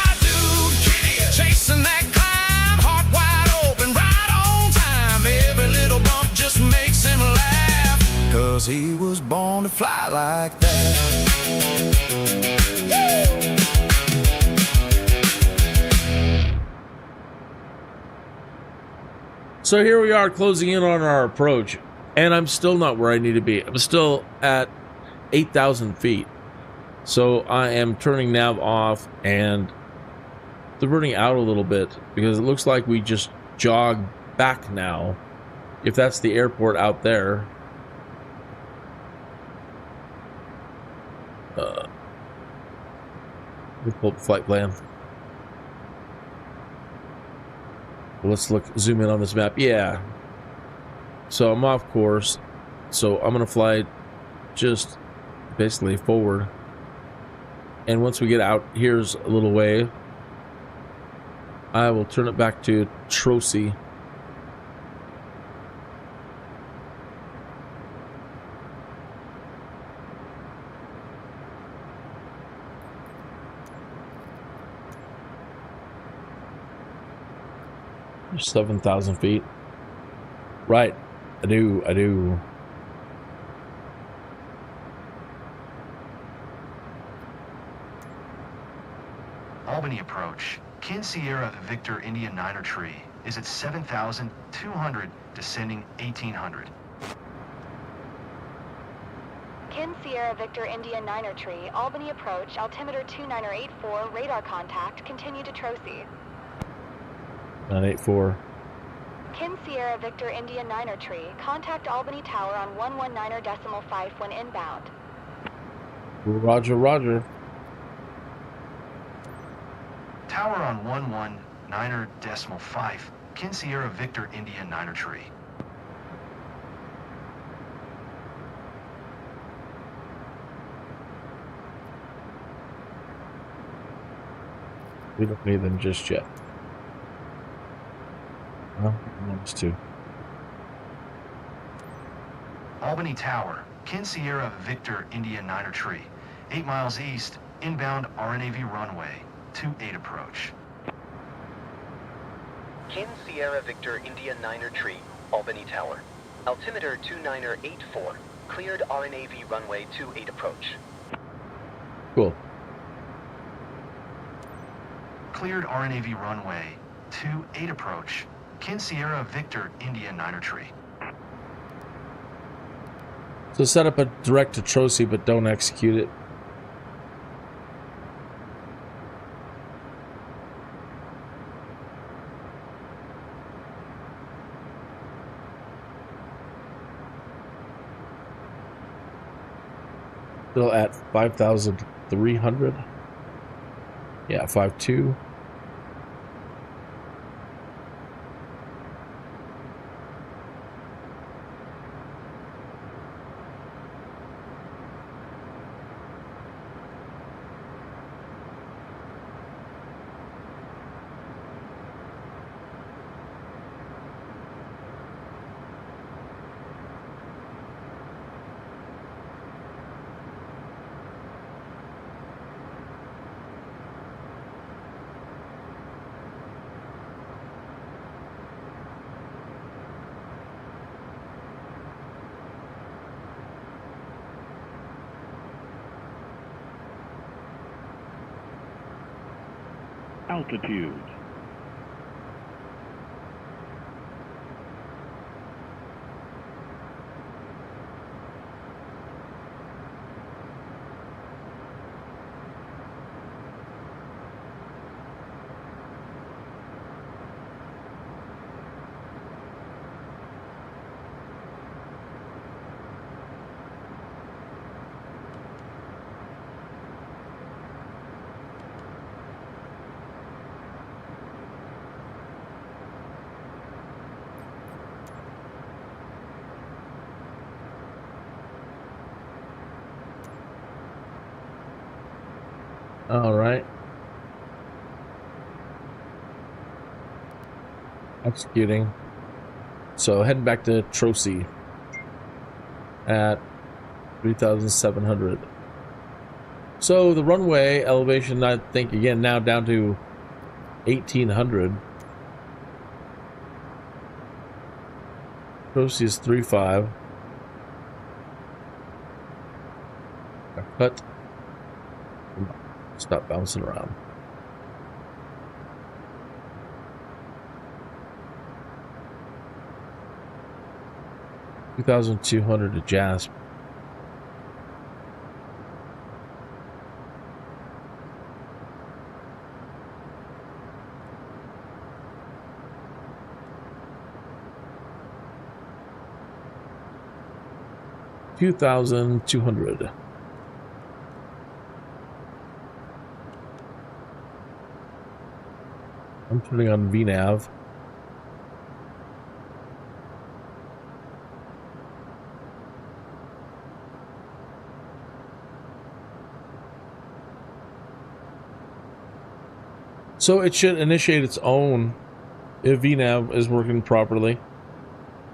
Chasing that climb, heart wide open, right on time. Every little bump just makes him laugh, 'cause he was born to fly like that. So here we are closing in on our approach, and I'm still not where I need to be. I'm still at 8,000 feet. So I am turning nav off and diverting out a little bit, because it looks like we just jog back now, if that's the airport out there. We'll pull up the flight plan. Let's zoom in on this map. Yeah. So I'm off course. So I'm going to fly just basically forward. And once we get out, here's a little way, I will turn it back to Trosi. There's 7,000 feet. Right. I do. Albany approach. Kinn Sierra Victor India Niner Tree is at 7,200, descending 1,800. Kinn Sierra Victor India Niner Tree, Albany approach, altimeter 2984, radar contact, continue to Trosi. 984. Kinn Sierra Victor India Niner Tree. Contact Albany Tower on 119.5 when inbound. Roger, roger. Tower on 119.5. Kinn Sierra Victor India Niner Tree. We don't need them just yet. Well, almost two. Albany Tower, Kinn Sierra Victor India Niner Tree. 8 miles east, inbound RNAV runway, 28 approach. Kinn Sierra Victor India Niner Tree, Albany Tower. Altimeter 2984. Cleared RNAV runway 28 approach. Cool. Cleared RNAV runway, 28 approach. Kinn Sierra Victor India Niner Tree. So set up a direct to Trocy, but don't execute it. Still at 5,300. Yeah, 5.2. Altitude. All right. Executing. So heading back to Trocy at 3,700. So the runway elevation, I think, again, now down to 1,800. Trocy is 3.5. Cut. Stop bouncing around. $2,200 to Jasp. $2,200. I'm turning on VNAV. So it should initiate its own if VNAV is working properly.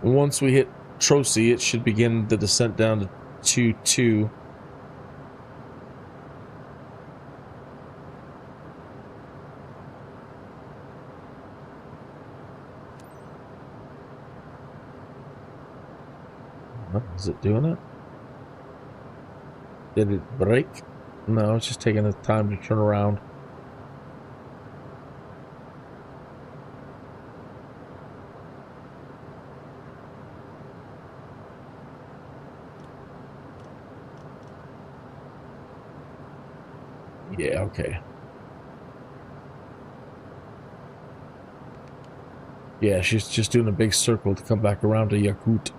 And once we hit Trocy, it should begin the descent down to 2.2. Is it doing it? Did it break? No, it's just taking the time to turn around. Yeah, okay. Yeah, she's just doing a big circle to come back around to Yakut.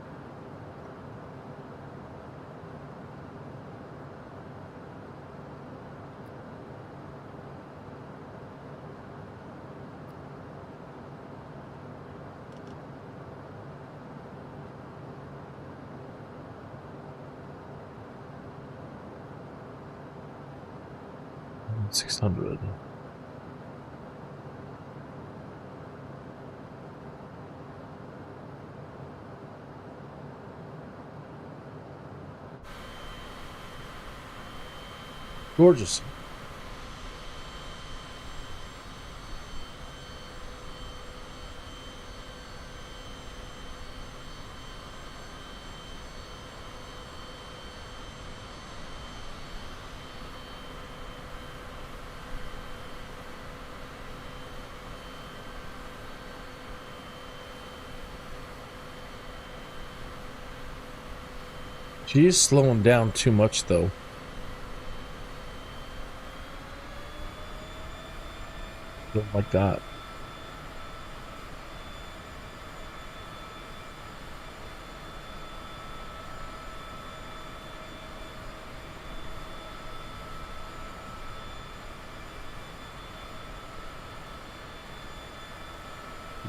$600. Gorgeous. She is slowing down too much, though. Don't like that.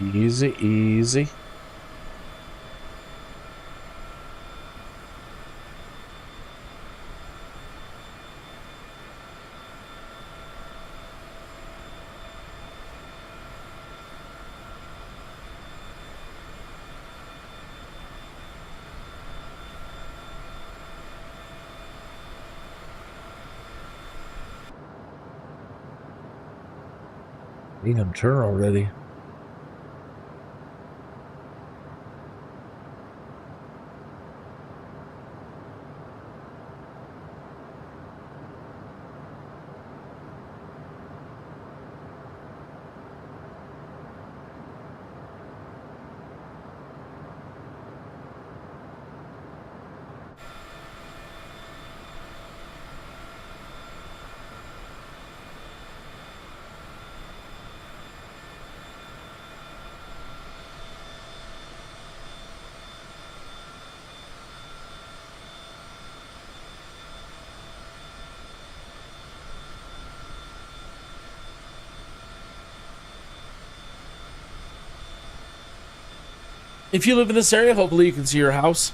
Easy, easy. Damn, turn already. If you live in this area, hopefully you can see your house.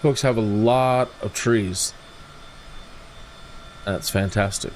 Folks have a lot of trees. That's fantastic.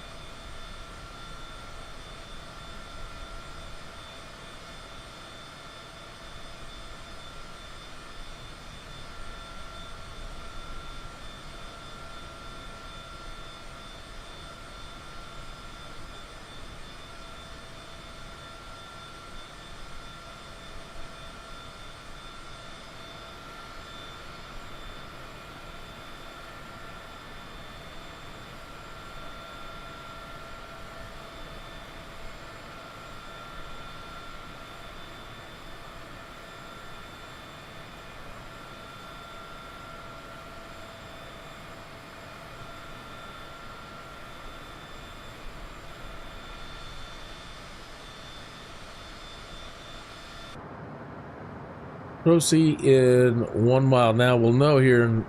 Proceed in 1 mile. Now we'll know here in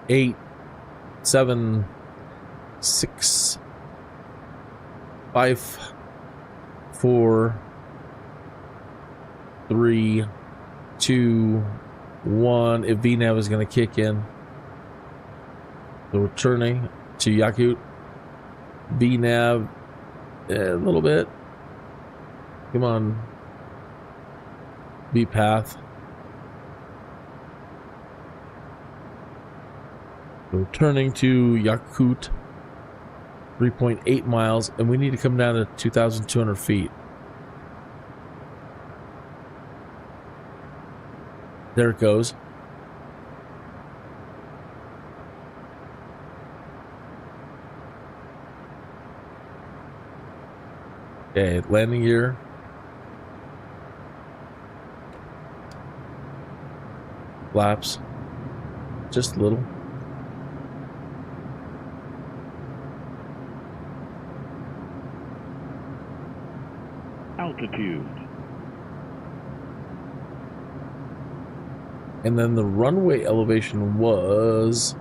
8, 7, 6, 5, 4, 3, 2, 1. If VNAV is going to kick in. So we're turning to Yakut. VNAV a little bit. Come on. B path. We're turning to Yakut, 3.8 miles, and we need to come down to 2,200 feet. There it goes. Okay, landing gear. Flaps. Just a little. Altitude. And then the runway elevation was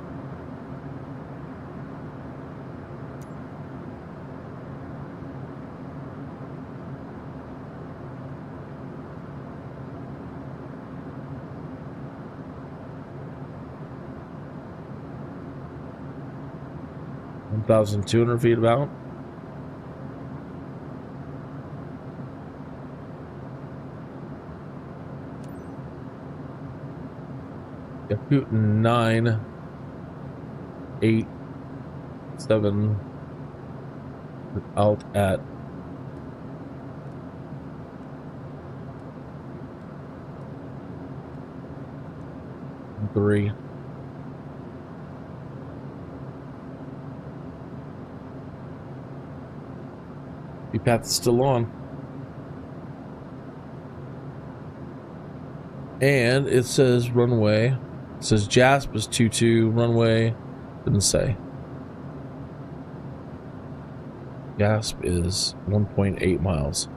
1,200 feet about. Yakut 9, 8, 7 out at 3. The path is still on. And it says runway. It says JASP is 22, runway didn't say. JASP is 1.8 miles.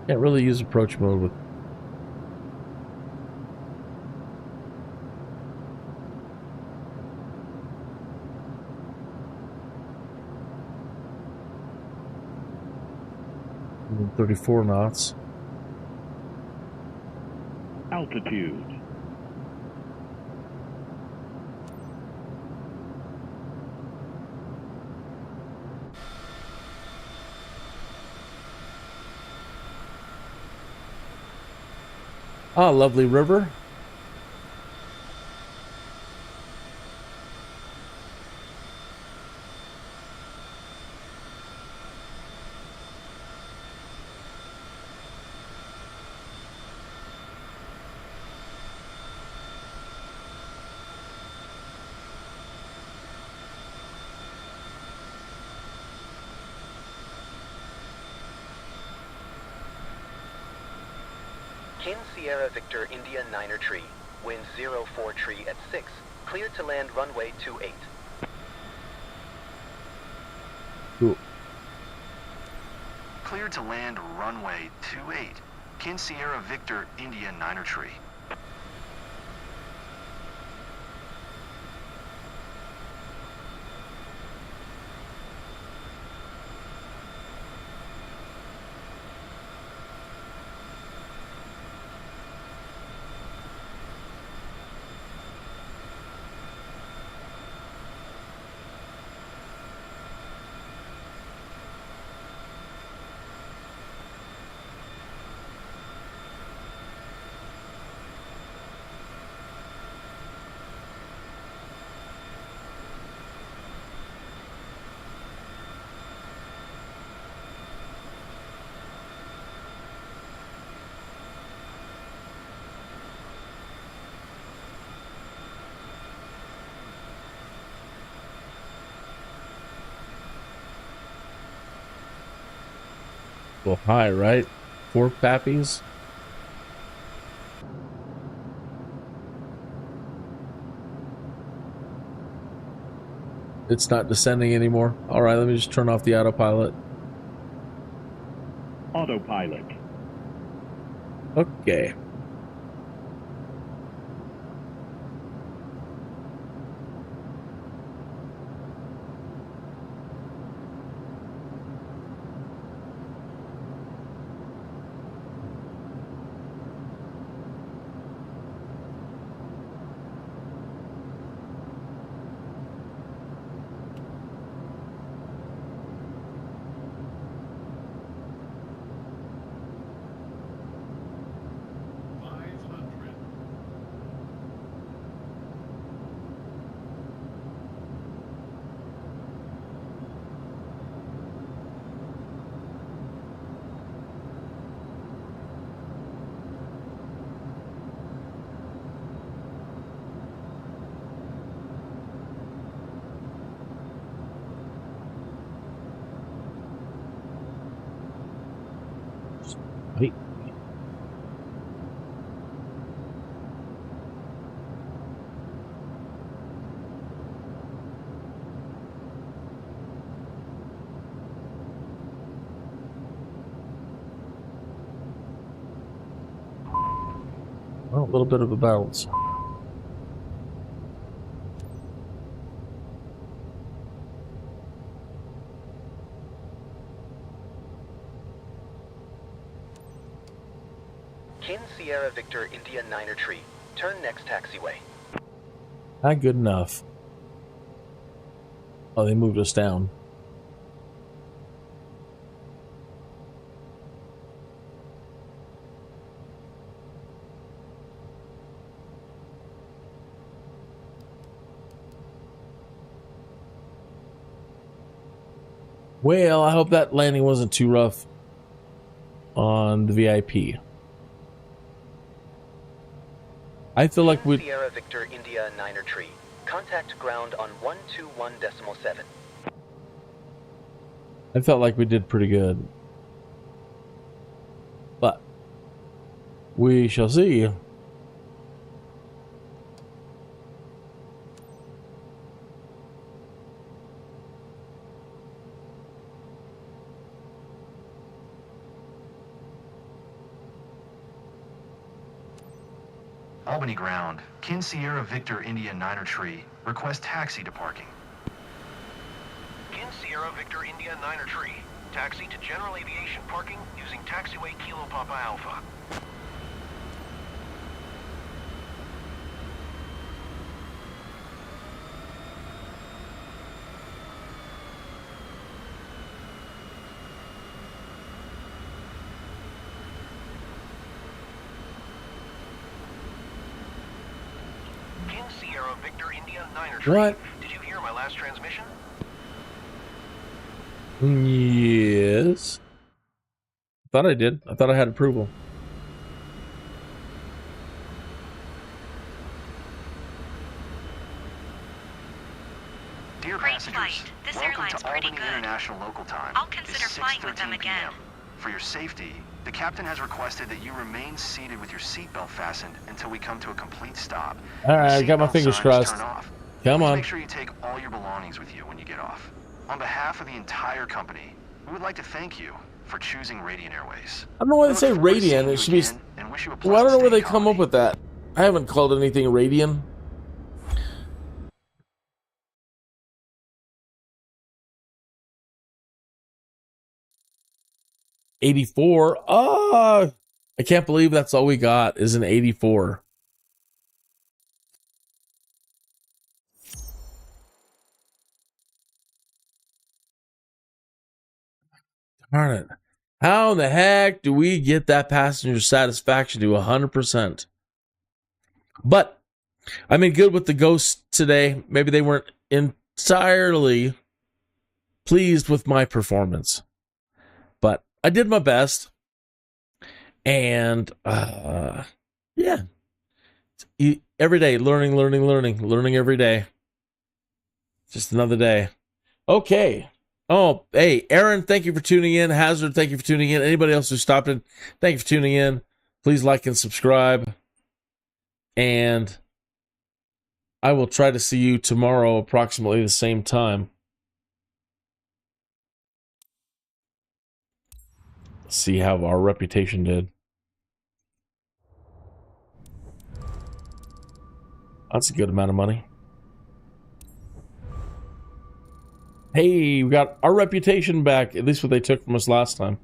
Can't really use approach mode with – 34 knots. Altitude. Ah, lovely river. Kinn Sierra Victor India 9er tree, wind 04 tree at 6, cleared to land runway 28. Cool. Cleared to land runway 28. Kinn Sierra Victor India 9er tree. Well, high, right? 4 pappies. It's not descending anymore. All right, let me just turn off the autopilot. Autopilot. Okay. little bit of a bounce. Kinn Sierra Victor India Niner Tree. Turn next taxiway. Not good enough. Oh, they moved us down. Well, I hope that landing wasn't too rough on the VIP. I feel like we Sierra Victor India Niner Tree. Contact ground on 121.7. I felt like we did pretty good. But we shall see. Albany ground. Kinn Sierra Victor India Niner Tree. Request taxi to parking. Kinn Sierra Victor India Niner Tree. Taxi to general aviation parking using taxiway Kilo Papa Alpha. Kinn Sierra Victor India Niner Tree. What? Did you hear my last transmission? Yes. Thought I did. I thought I had approval. Dear Great passengers, flight. This welcome airline's to pretty Albany good. International Local Time. I'll consider It's flying with them 6:13 again. p.m. For your safety, the captain has requested that you remain seated with your seatbelt fastened until we come to a complete stop. All right, I got my Seatbelt fingers signs crossed. turn off. Come Please on. Make sure you take all your belongings with you when you get off. On behalf of the entire company, we would like to thank you for choosing Radiant Airways. I don't know why they We say look forward to Radiant. seeing It you should be. again and wish you a Well, I don't know where pleasant they stay come in up with that. I haven't called anything Radiant. '84. I can't believe that's all we got is an '84. Darn it. How in the heck do we get that passenger satisfaction to 100%? But I made good with the ghosts today. Maybe they weren't entirely pleased with my performance, but I did my best. And yeah, every day learning every day. Just another day. Okay. Oh, hey, Aaron, thank you for tuning in. Hazard, thank you for tuning in. Anybody else who stopped in, thank you for tuning in. Please like and subscribe. And I will try to see you tomorrow approximately the same time. See how our reputation did. That's a good amount of money. Hey, we got our reputation back, at least what they took from us last time.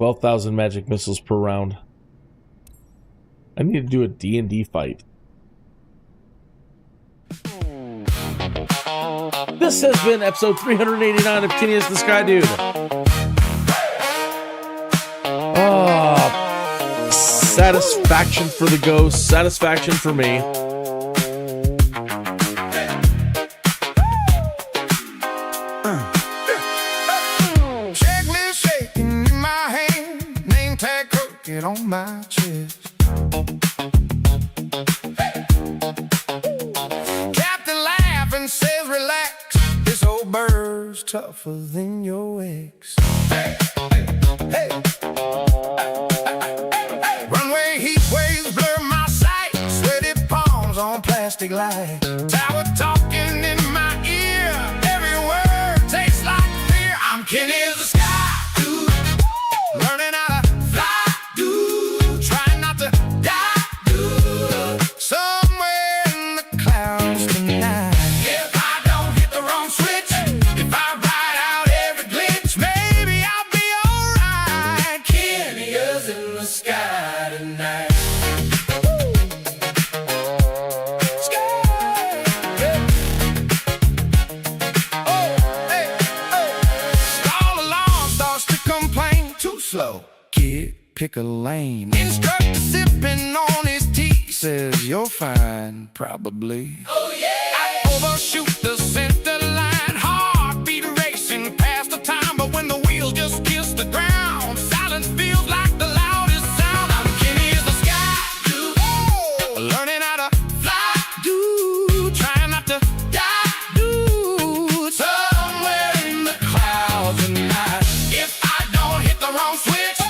$12,000 magic missiles per round. I need to do a D&D fight. This has been episode 389 of Kinneas the Skydude. Oh, satisfaction for the ghost, satisfaction for me. Checklist shaking in my hand, name tag crooked on my chest. Captain laugh and says relax, this old bird's tougher than your ex. Runway heat waves blur my sight, sweaty palms on plastic light. Tower talking in my ear, every word tastes like fear. I'm Kinn is the Skydude, slow. Kid, pick a lane. Instructor sipping on his tea says you're fine, probably. Oh yeah! I overshoot the center line, heartbeat racing past the time, but when the wheels just kiss the ground, silence feels like the loudest sound. I'm Kinn IS the Skydude, learning how to fly, dude, trying not to die, dude, somewhere in the clouds tonight. If I don't hit the wrong switch,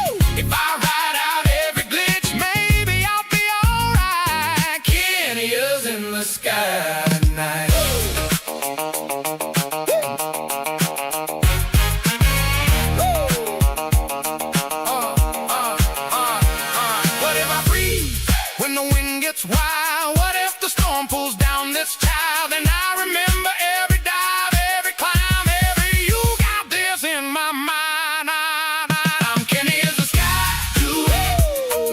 if I ride out every glitch, maybe I'll be alright. Kinn IS in the sky tonight. What if I breathe when the wind gets wild? What if the storm pulls down this child? And I remember every dive, every climb, every you got this in my mind. I'm Kinn IS the Skydude,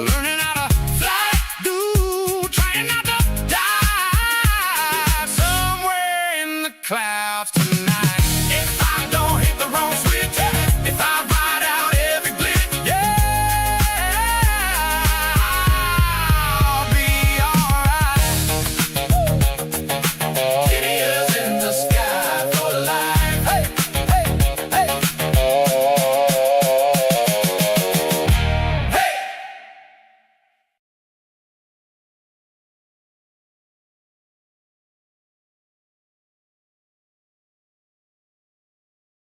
learning how to fly, dude, trying not to die, somewhere in the clouds tonight. If I don't hit the wrong switch, if I ride out every glitch, yeah, I'll be alright. Kinn IS in the sky for life. Hey, hey, hey. Hey!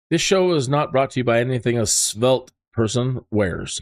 This show is not brought to you by anything a svelte person wears.